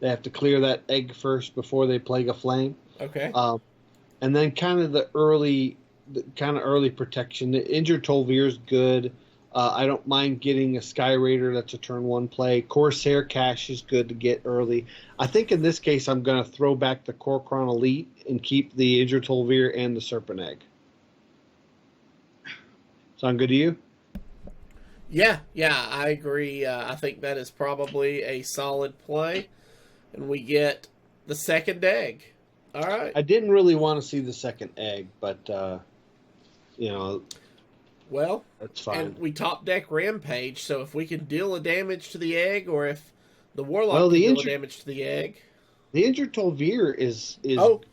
They have to clear that egg first before they Plague of Flame. Okay. And then kind of the early protection. The Injured Tol'vir is good. I don't mind getting a Sky Raider. That's a turn one play. Corsair Cash is good to get early. I think in this case I'm going to throw back the Kor'kron Elite and keep the Injured Tol'vir and the Serpent Egg. Sound good to you? Yeah, I agree. I think that is probably a solid play. And we get the second egg. All right. I didn't really want to see the second egg, but, well, that's fine. And we top deck Rampage, so if we can deal a damage to the egg, or if the Warlock can deal a damage to the egg. The Injured Tol'vir is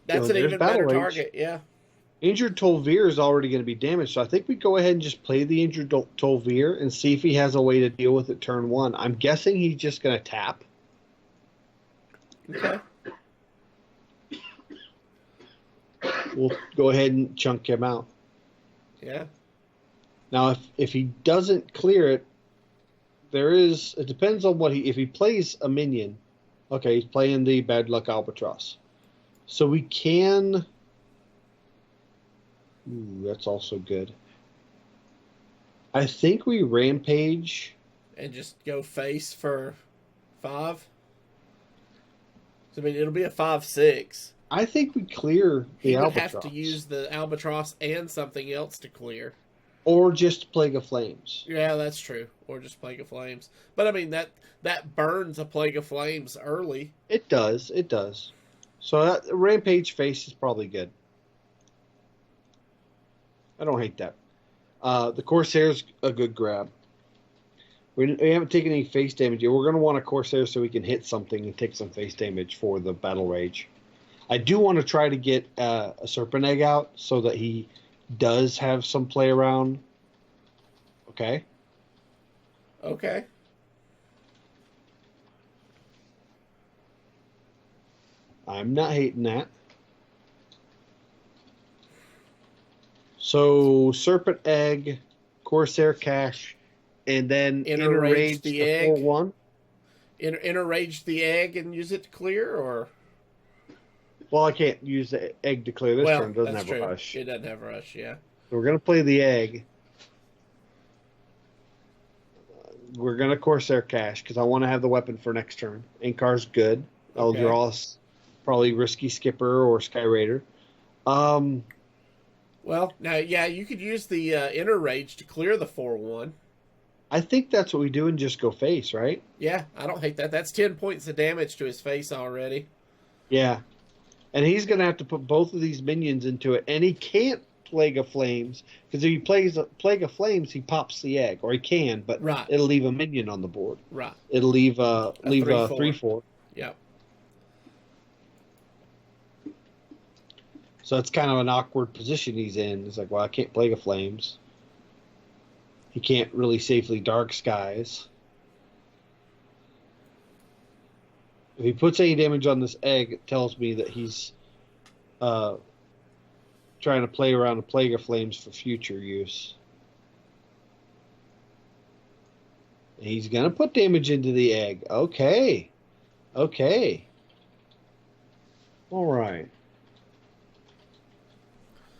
that's an even better target, yeah. Injured Tol'vir is already going to be damaged, so I think we go ahead and just play the Injured Tol'vir and see if he has a way to deal with it turn one. I'm guessing he's just going to tap. Okay. We'll go ahead and chunk him out. Yeah. Now, if he doesn't clear it, it depends on if he plays a minion, Okay, he's playing the Bad Luck Albatross. So we can... Ooh, that's also good. I think we Rampage... And just go face for 5? So, I mean, it'll be a 5/6. I think we clear the He would Albatross. have to use the Albatross and something else to clear. Or just Plague of Flames. Yeah, that's true. Or just Plague of Flames. But, I mean, that burns a Plague of Flames early. It does. It does. So that Rampage face is probably good. I don't hate that. The Corsair's a good grab. We haven't taken any face damage yet. We're going to want a Corsair so we can hit something and take some face damage for the Battle Rage. I do want to try to get a Serpent Egg out so that he does have some play around. Okay. Okay. I'm not hating that. So, Serpent Egg, Corsair Cash, and then Interrage the egg. 4/1. Interrage the egg and use it to clear, or? Well, I can't use the egg to clear this turn. It doesn't have true. a rush. It doesn't have a rush, yeah. So we're going to play the egg. We're going to Corsair Cash because I want to have the weapon for next turn. Inkar's good. I'll Okay. draw probably Risky Skipper or Sky Raider. Well, now, yeah, you could use the Interrage to clear the 4/1. I think that's what we do and just go face, right? Yeah, I don't hate that. That's 10 points of damage to his face already. Yeah. And he's going to have to put both of these minions into it. And he can't Plague of Flames because if he plays Plague of Flames, he pops the egg. Or he can, but Right. it'll leave a minion on the board. Right. It'll leave a 3/4. 3/4. Yep. So it's kind of an awkward position he's in. It's like, well, I can't Plague of Flames. He can't really safely Dark Skies. If he puts any damage on this egg, it tells me that he's trying to play around a Plague of Flames for future use. And he's going to put damage into the egg. Okay. Okay. All right.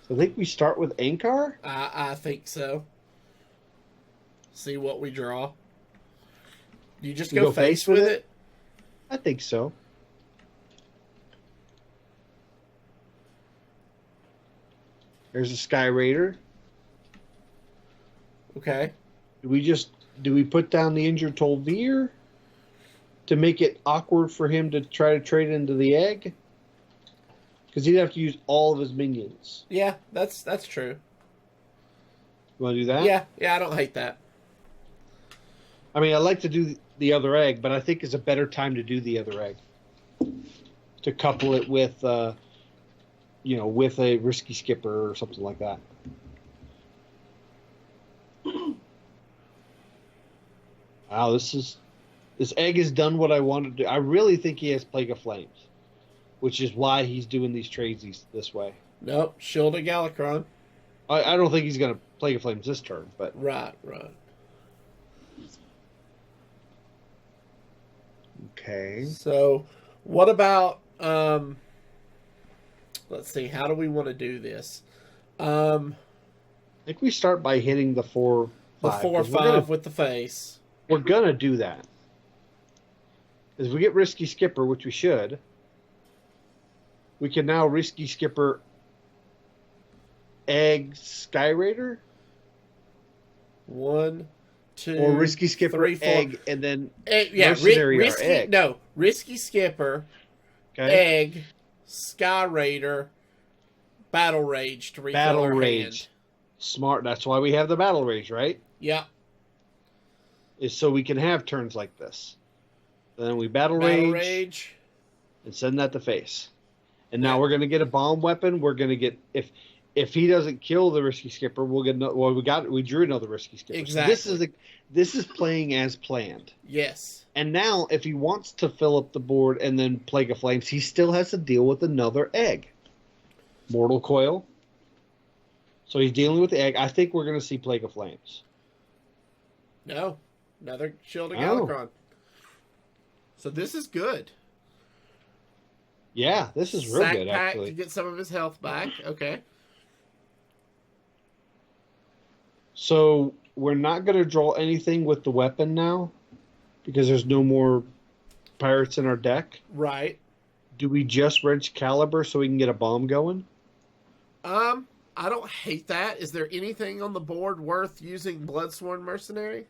So I think we start with Ankar. I think so. See what we draw. You just You go go face with it? I think so. There's a Sky Raider. Okay. Do we put down the injured Tolvir to make it awkward for him to try to trade into the egg? Because he'd have to use all of his minions. Yeah, that's true. You want to do that? Yeah, I don't hate that. I mean, I like to do the other egg, but I think it's a better time to do the other egg. To couple it with, with a Risky Skipper or something like that. Wow, this egg has done what I wanted to do. I really think he has Plague of Flames, which is why he's doing these trades this way. Nope, Shield of Galakron. I don't think he's going to Plague of Flames this turn, but Right. okay. So, what about, let's see, how do we want to do this? I think we start by hitting the 4/5. The 4/5 with the face. We're going to do that. As we get Risky Skipper, which we should, we can now Risky Skipper Egg Sky Raider. 1, 2, Or Risky Skipper 3, 4. Egg and then Risky, Egg. No, Risky Skipper, Okay. Egg, Sky Raider, Battle Rage to refill Battle our Rage. hand. Smart. That's why we have the Battle Rage, right? Yeah. Is so we can have turns like this. Then we Battle Battle Rage Rage. and send that to face. And now we're going to get a bomb weapon. We're going to get if he doesn't kill the Risky Skipper, we'll get we drew another Risky Skipper. Exactly. So this is playing as planned. Yes. And now if he wants to fill up the board and then Plague of Flames, he still has to deal with another egg. Mortal Coil. So he's dealing with the egg. I think we're going to see Plague of Flames. No. Another Shield of Oh. Galakron. So this is good. Yeah, this is real good, Pact actually. to get some of his health back. Okay. So we're not going to draw anything with the weapon now because there's no more pirates in our deck. Right. Do we just wrench caliber so we can get a bomb going? I don't hate that. Is there anything on the board worth using Bloodsworn Mercenary?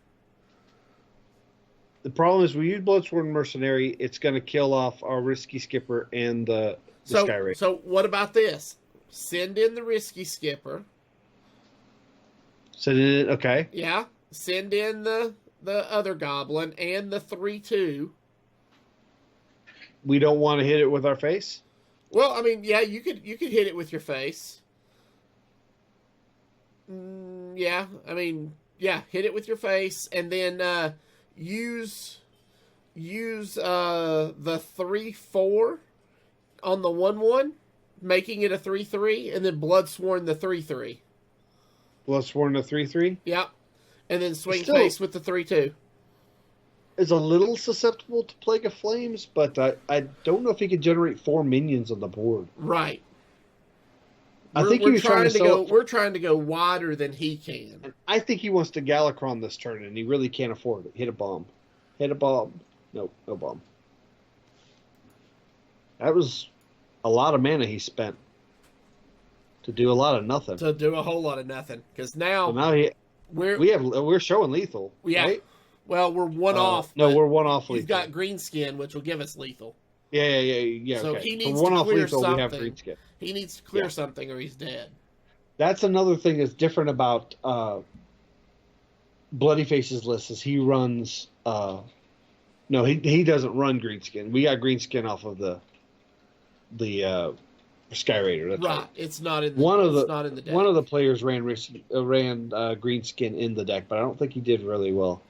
The problem is we use Bloodsworn Mercenary, it's going to kill off our Risky Skipper and the Skyraider. So what about this? Send in the Risky Skipper. Send in, okay. Yeah. Send in the other Goblin and the 3/2. We don't want to hit it with our face? Well, I mean, yeah, you could hit it with your face. Yeah, I mean, yeah, hit it with your face, and then use the 3/4 on the 1/1, making it a 3/3, and then Bloodsworn the 3/3. Bloodsworn the 3/3? Yep, and then swing face with the 3/2. Is a little susceptible to Plague of Flames, but I don't know if he can generate 4 minions on the board. Right. I think he was trying to go. We're trying to go wider than he can. I think he wants to Galakron this turn, and he really can't afford it. Hit a bomb. Hit a bomb. Nope, no bomb. That was a lot of mana he spent to do a lot of nothing. To do a whole lot of nothing, because now we're showing lethal. Yeah. Right? Well, we're one off. No, we're one off lethal. He's got green skin, which will give us lethal. Yeah. So okay. he needs one to off clear lethal, something. we have green skin. He needs to clear something, or he's dead. That's another thing that's different about Bloodyface's list is he runs. No, he doesn't run green skin. We got green skin off of the Skyraider. That's right. It's not in the not in the deck. One of the players ran green skin in the deck, but I don't think he did really well.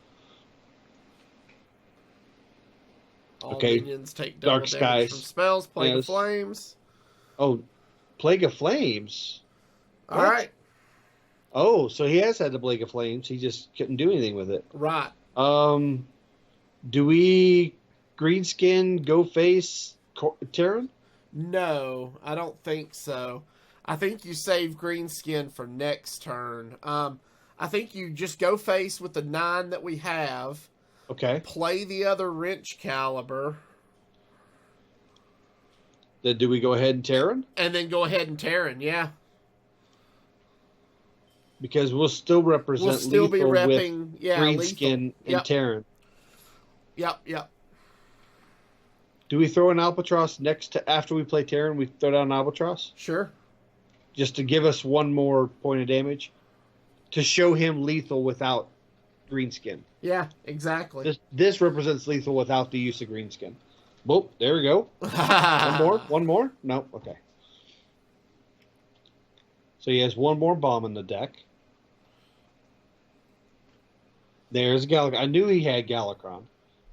All okay. minions take double Dark damage Skies. from spells. Plague of Flames. Oh, Plague of Flames. All right. Oh, so he has had the Plague of Flames. He just couldn't do anything with it. Right. Do we greenskin, go face, Terran? No, I don't think so. I think you save greenskin for next turn. I think you just go face with the 9 that we have. Okay. Play the other wrench caliber. Then do we go ahead and Terran? And then go ahead and Terran, yeah. Because we'll still represent we'll still be repping, with greenskin and Terran. Yep. Do we throw an Albatross after we play Terran? We throw down an Albatross? Sure. Just to give us one more point of damage? To show him lethal without greenskin. Yeah, exactly. This represents lethal without the use of greenskin. Boop, there we go. One more? No, okay. So he has one more bomb in the deck. There's Galakron. I knew he had Galakron.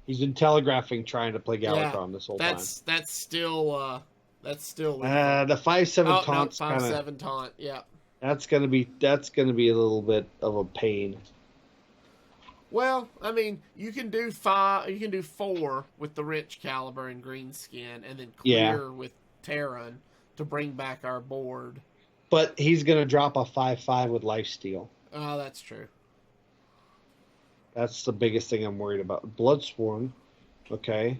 He's been telegraphing trying to play Galakron this whole time. That's still the 5/7 taunt. 5/7 taunt. Yeah. That's gonna be a little bit of a pain. Well, I mean, you can do 5. You can do 4 with the rich caliber and green skin, and then clear with Terran to bring back our board. But he's gonna drop a 5/5 with lifesteal. Oh, that's true. That's the biggest thing I'm worried about. Bloodsworn. Okay.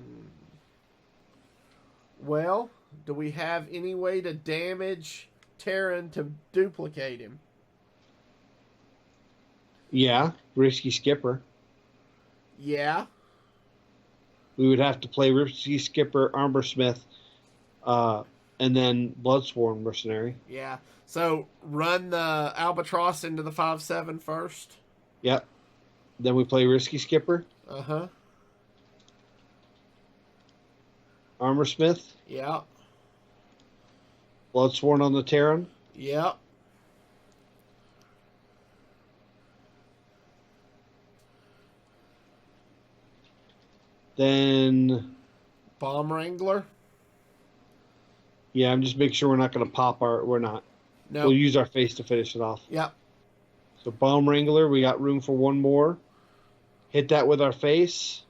Well, do we have any way to damage Terran to duplicate him? Yeah, Risky Skipper. Yeah. We would have to play Risky Skipper, Armorsmith, and then Bloodsworn Mercenary. Yeah. So run the Albatross into the 5/7 first. Yep. Then we play Risky Skipper. Uh-huh. Armorsmith. Yeah. Bloodsworn on the Terran. Yep. Then Bomb Wrangler. Yeah, I'm just making sure we're not going to pop we're not. No. We'll use our face to finish it off. Yep. So Bomb Wrangler, we got room for one more. Hit that with our face.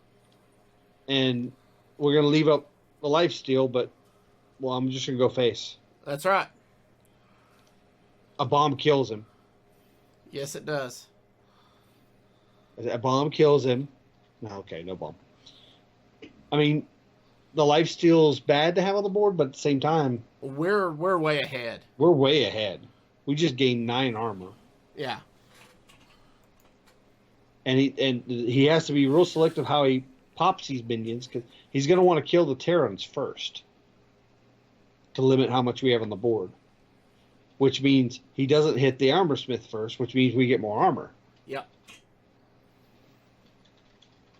And we're going to leave up the lifesteal, but Well, I'm just gonna go face. That's right. A bomb kills him. Yes, it does. A bomb kills him. No, okay, no bomb. I mean, the lifesteal's bad to have on the board, but at the same time, We're way ahead. we're way ahead. We just gained 9 armor. Yeah. And he has to be real selective how he pops these minions, because he's going to want to kill the Terrans first to limit how much we have on the board. Which means he doesn't hit the armor smith first, which means we get more armor. Yep.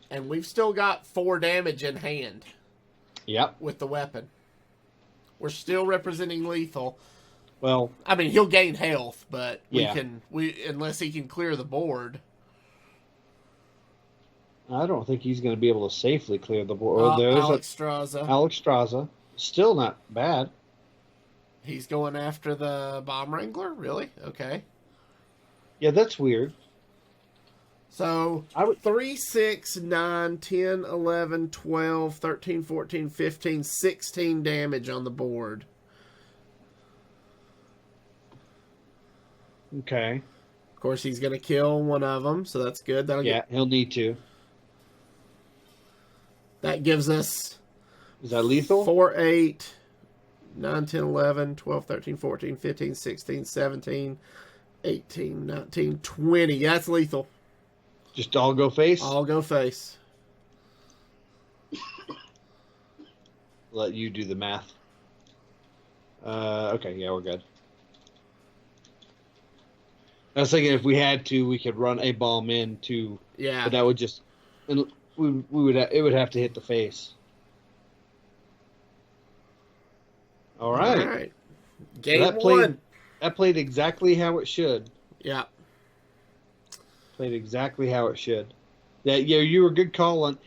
And we've still got 4 damage in hand. Yep. With the weapon. We're still representing lethal. Well, I mean, he'll gain health, but yeah. unless he can clear the board. I don't think he's going to be able to safely clear the board. There's Alex Straza. Still not bad. He's going after the Bomb Wrangler? Really? Okay. Yeah, that's weird. So, 3, 6, 9, 10, 11, 12, 13, 14, 15, 16 damage on the board. Okay. Of course, he's going to kill one of them, so that's good. He'll need to. That gives us... Is that lethal? 4, 8, 9, 10, 11, 12, 13, 14, 15, 16, 17, 18, 19, 20. That's lethal. Just all go face? All go face. Let you do the math. Okay, yeah, we're good. I was thinking if we had to, we could run a bomb in to... Yeah. But that would just... It would have to hit the face. All right. Game so 1. That played exactly how it should. Yeah. Played exactly how it should. Yeah, you were a good call on.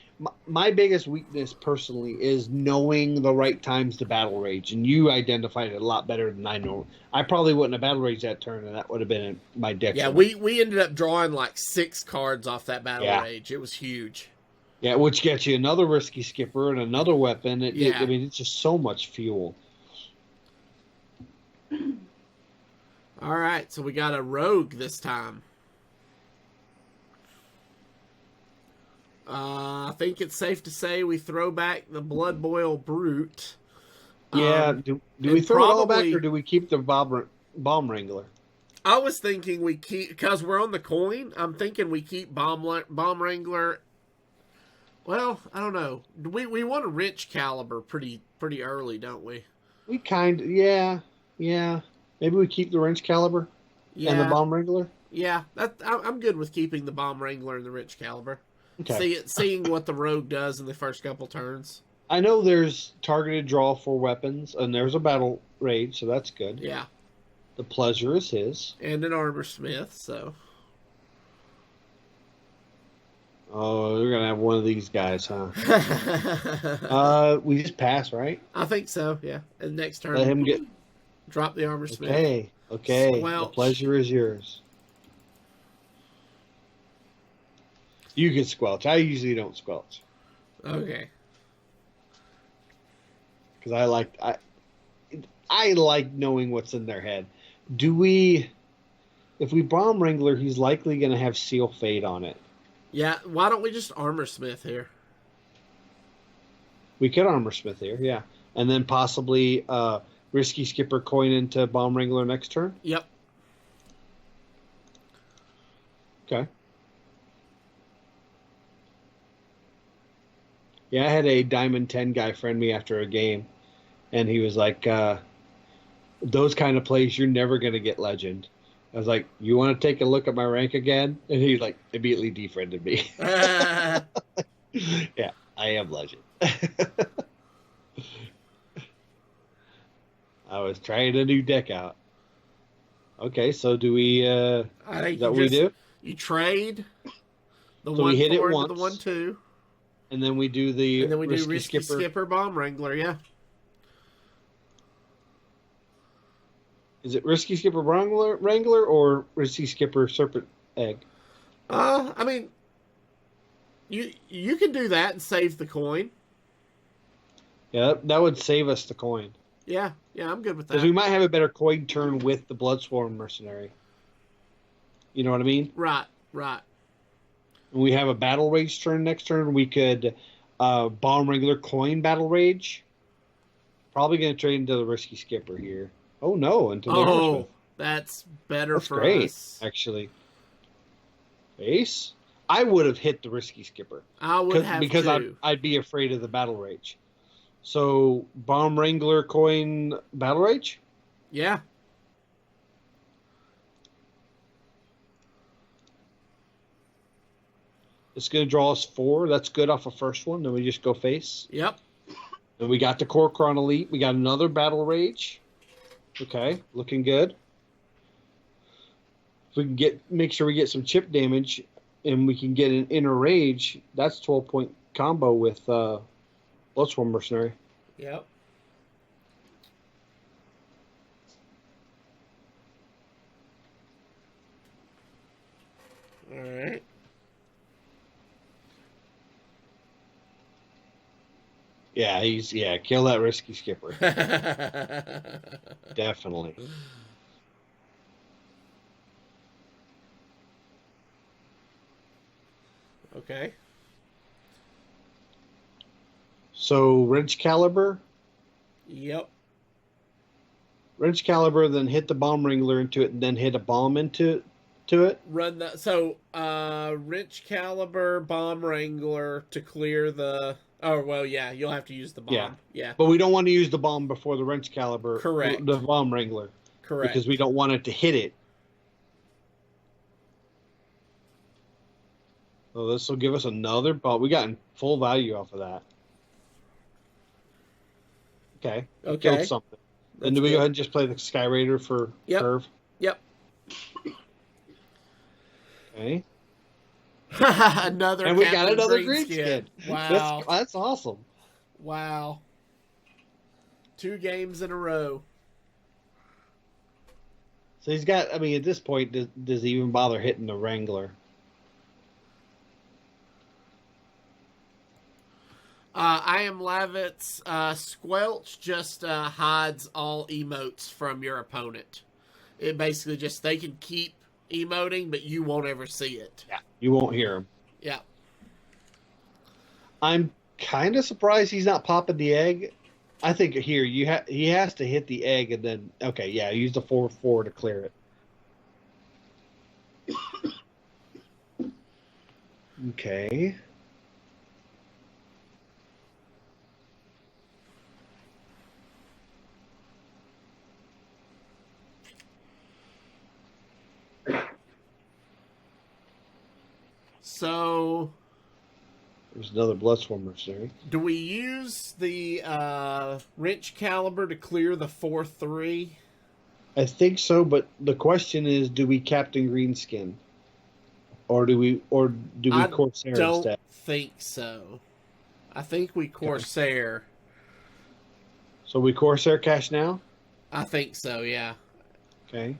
My biggest weakness personally is knowing the right times to battle rage, and you identified it a lot better than I know. I probably wouldn't have battle rage that turn, and that would have been my deck. Yeah, we ended up drawing like 6 cards off that battle rage. It was huge. Yeah, which gets you another risky skipper and another weapon. I mean, it's just so much fuel. All right, so we got a rogue this time. I think it's safe to say we throw back the Blood Boil Brute. Yeah, do we throw it all back, or do we keep the Bomb Wrangler? I was thinking we keep, because we're on the coin, I'm thinking we keep Bomb Wrangler. Well, I don't know. We want a rich caliber pretty early, don't we? We yeah. Maybe we keep the wrench caliber and the Bomb Wrangler. Yeah, I'm good with keeping the Bomb Wrangler and the rich caliber. Okay. Seeing what the rogue does in the first couple turns. I know there's targeted draw for weapons, and there's a battle rage, so that's good. Yeah. The pleasure is his. And an armor smith, so. Oh, we're going to have one of these guys, huh? We just pass, right? I think so, yeah. And next turn, let him drop the armor smith. Okay. Squelch. The pleasure is yours. You can squelch. I usually don't squelch. Okay. Because I like knowing what's in their head. If we Bomb Wrangler, he's likely going to have Seal Fade on it. Yeah, why don't we just armor smith here? We could armor smith here, yeah. And then possibly risky skipper coin into Bomb Wrangler next turn? Yep. Okay. Yeah, I had a Diamond 10 guy friend me after a game, and he was like, those kind of plays, you're never going to get legend. I was like, you want to take a look at my rank again? And he like immediately defriended me. Yeah, I am legend. I was trying a new deck out. Okay, so do we, is that what we do? You trade the so 1 we hit it 4 once, to the 1 2. And then we do risky skipper Bomb Wrangler, yeah. Is it risky skipper Wrangler or risky skipper Serpent Egg? I mean, you can do that and save the coin. Yeah, that would save us the coin. Yeah, I'm good with Because that. we might have a better coin turn with the Bloodsworn Mercenary. You know what I mean? Right. When we have a Battle Rage turn next turn, we could Bomb Wrangler coin Battle Rage. Probably going to trade into the Risky Skipper here. Oh, no, into the Armorsmith. That's better That's for great, us. actually. Ace? I would have hit the Risky Skipper. I would have because too. I'd be afraid of the Battle Rage. So, Bomb Wrangler coin Battle Rage? Yeah. It's going to draw us 4. That's good off the first one. Then we just go face. Yep. And we got the Kor'kron Elite. We got another Battle Rage. Okay, looking good. If we can make sure we get some chip damage and we can get an Inner Rage, that's 12-point combo with Bloodsworn Mercenary. Yep. All right. Yeah, kill that Risky Skipper. Definitely. Okay. So, Wrench Caliber. Yep. Wrench Caliber, then hit the Bomb Wrangler into it, and then hit a bomb into it. Run that. So, Wrench Caliber, Bomb Wrangler to clear the. Oh, well, yeah, you'll have to use the bomb. Yeah. But we don't want to use the bomb before the Wrench Caliber. Correct. The Bomb Wrangler. Correct. Because we don't want it to hit it. So this will give us another bomb. We got full value off of that. Okay. Killed something. Then do we go ahead and just play the Sky Raider for curve? Yep. Okay. And we got another green skin. Wow. That's awesome. Wow. 2 games in a row. So he's got, I mean, at this point, does he even bother hitting the Wrangler? I am Lavitz. Squelch just hides all emotes from your opponent. It basically just, they can keep emoting, but you won't ever see it. Yeah. You won't hear him. Yeah. I'm kind of surprised he's not popping the egg. I think here he has to hit the egg and then use the 4/4 to clear it. Okay. So, there's another Bloodsworn Mercenary. do we use the Wrench Caliber to clear the 4/3? I think so, but the question is, do we Captain Greenskin, or do we Corsair I don't instead? think so. I think we Corsair. So we Corsair cash now? I think so. Yeah. Okay.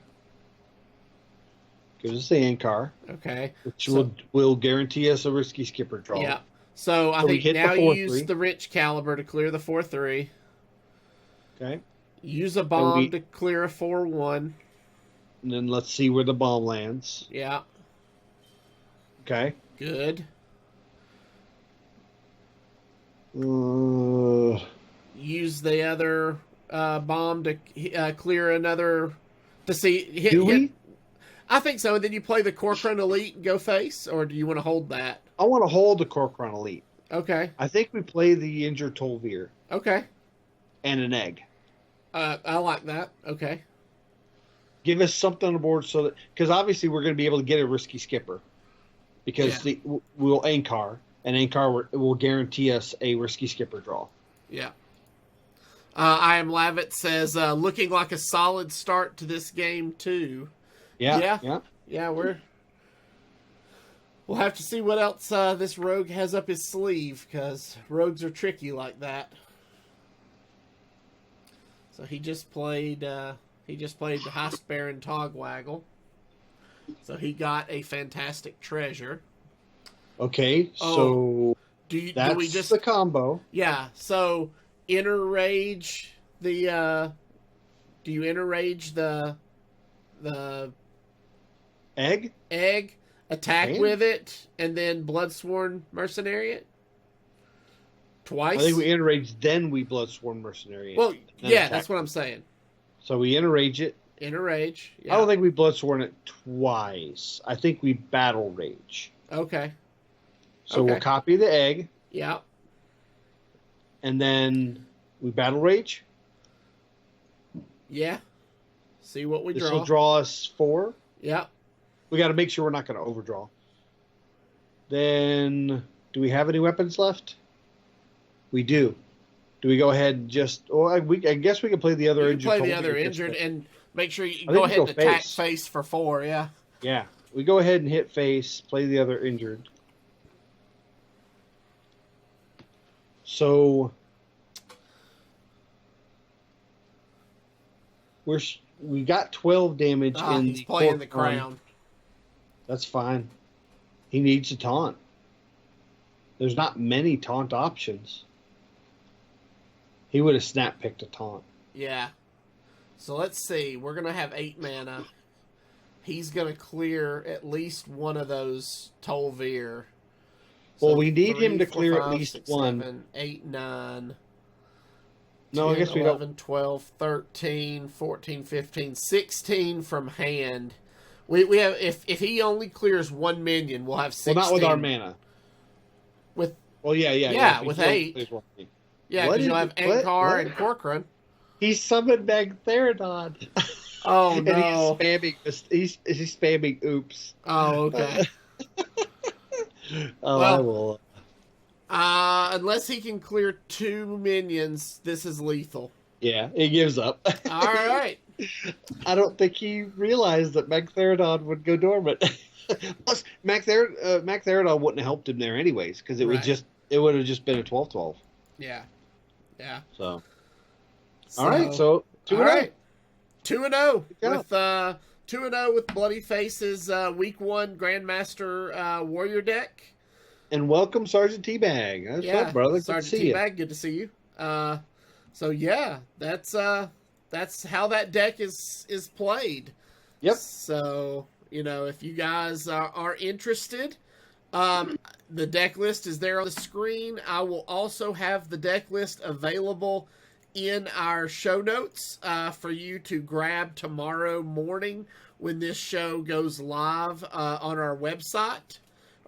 Gives us the Ankar. Okay. Which will guarantee us a Risky Skipper draw. Yeah. So I think now you use the Wrench Caliber to clear the 4/3. Okay. Use a bomb to clear a 4/1. And then let's see where the bomb lands. Yeah. Okay. Good. Use the other bomb to clear another. To see hit. Do we? I think so. And then you play the Kor'kron Elite and go face, or do you want to hold that? I want to hold the Kor'kron Elite. Okay. I think we play the injured Tolvir. Okay. And an egg. I like that. Okay. Give us something on the board so that, because obviously we're going to be able to get a Risky Skipper, because we'll Ankar, and Ankar will guarantee us a Risky Skipper draw. Yeah. I am Lavit says, looking like a solid start to this game too. Yeah. We'll have to see what else this rogue has up his sleeve, because rogues are tricky like that. So he just played the High-Baron Togwaggle. So he got a fantastic treasure. Okay, so do we just the combo. Yeah, so Inner Rage the do you enrage the Egg? attack Man. with it, and then Bloodsworn Mercenary it? Twice? I think we enrage, then we Bloodsworn Mercenary it. Well, then yeah, attack. that's what I'm saying. So we enrage it. Enrage. Yeah. I don't think we Bloodsworn it twice. I think we Battle Rage. Okay. So Okay. we'll copy the egg, Yeah. and then we Battle Rage. Yeah. See what we This draw. will draw us 4. Yeah. We got to make sure we're not going to overdraw. Then, do we have any weapons left? We do. Do we go ahead and just? Oh, I guess we can play the other You injured. can play the soldier other just injured to- and make sure you I go think ahead we and go attack face. face for 4. Yeah. Yeah, we go ahead and hit face. Play the other injured. So we got 12 damage in He's the playing the cork run. crown. That's fine. He needs a taunt. There's not many taunt options. He would have snap picked a taunt. Yeah. So let's see. We're gonna have 8 mana. He's gonna clear at least one of those Tol'Vir. Well, we need him to 3, 4, clear at 5, least 6, one. 7, 8, 9. No, I 10, guess we 11, don't. 12, 13, 14, 15, 16 from hand. We have if he only clears 1 minion, we'll have 16. Well, not with our mana. With Well, yeah. Yeah, if with he only 8. plays one thing. yeah, What because you'll is have it? What? Ankar and Corcoran. He summoned Magtheridon. Oh and no! he's spamming oops. Oh okay. Oh, Well- I will. Unless he can clear 2 minions, this is lethal. Yeah, he gives up. All right. I don't think he realized that Magtheridon would go dormant. Plus, Magtheridon wouldn't have helped him there anyways, because it Right. would have just been a 12-12. Yeah. Yeah. So, all right, so 2-0. all right. 2-0 Good with 2-0 with Bloodyface's week 1 Grandmaster Warrior deck. And welcome, Sergeant Teabag. That's Yeah, up, brother. Good to Sergeant see you. Teabag, good to see you. So yeah, that's how that deck is played. Yep. So if you guys are interested, the deck list is there on the screen. I will also have the deck list available in our show notes for you to grab tomorrow morning when this show goes live on our website.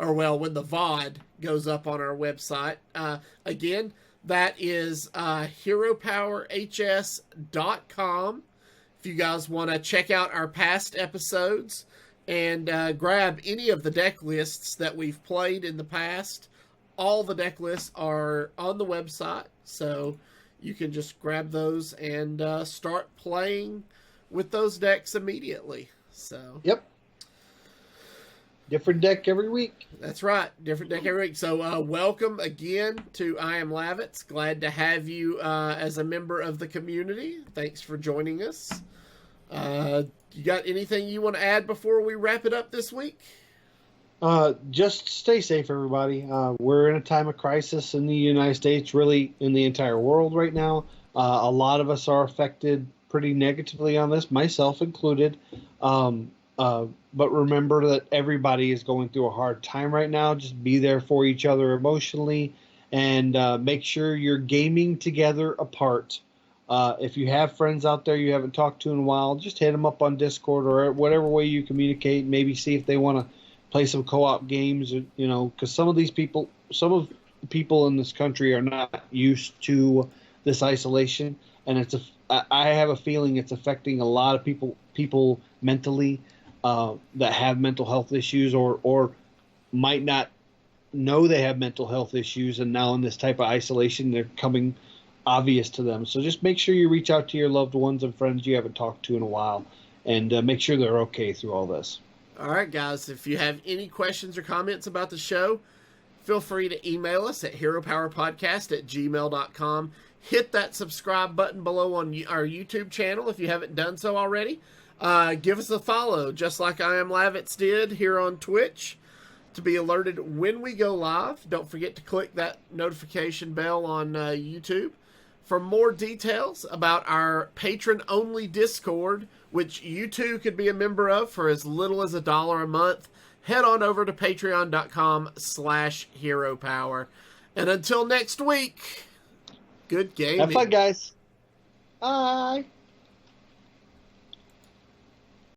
Or, well, when the VOD goes up on our website. Again, that is heropowerhs.com. If you guys want to check out our past episodes and grab any of the deck lists that we've played in the past, all the deck lists are on the website. So you can just grab those and start playing with those decks immediately. So. Yep. Different deck every week. That's right. Different deck every week. So welcome again to I Am Lavitz. Glad to have you as a member of the community. Thanks for joining us. You got anything you want to add before we wrap it up this week? Just stay safe, everybody. We're in a time of crisis in the United States, really in the entire world right now. A lot of us are affected pretty negatively on this, myself included. But remember that everybody is going through a hard time right now. Just be there for each other emotionally, and make sure you're gaming together apart. If you have friends out there you haven't talked to in a while, just hit them up on Discord or whatever way you communicate. Maybe see if they want to play some co-op games, because some of the people in this country are not used to this isolation, and I have a feeling it's affecting a lot of people mentally. That have mental health issues or might not know they have mental health issues, and now in this type of isolation they're coming obvious to them. So just make sure you reach out to your loved ones and friends you haven't talked to in a while, and make sure they're okay through all this. All right, guys. If you have any questions or comments about the show, feel free to email us at heropowerpodcast@gmail.com. Hit that subscribe button below on our YouTube channel if you haven't done so already. Give us a follow, just like I Am Lavitz did here on Twitch, to be alerted when we go live. Don't forget to click that notification bell on YouTube For more details about our patron-only Discord, which you too could be a member of for as little as $1 a month, head on over to patreon.com/heropower. And until next week, good gaming. Have fun, guys. Bye.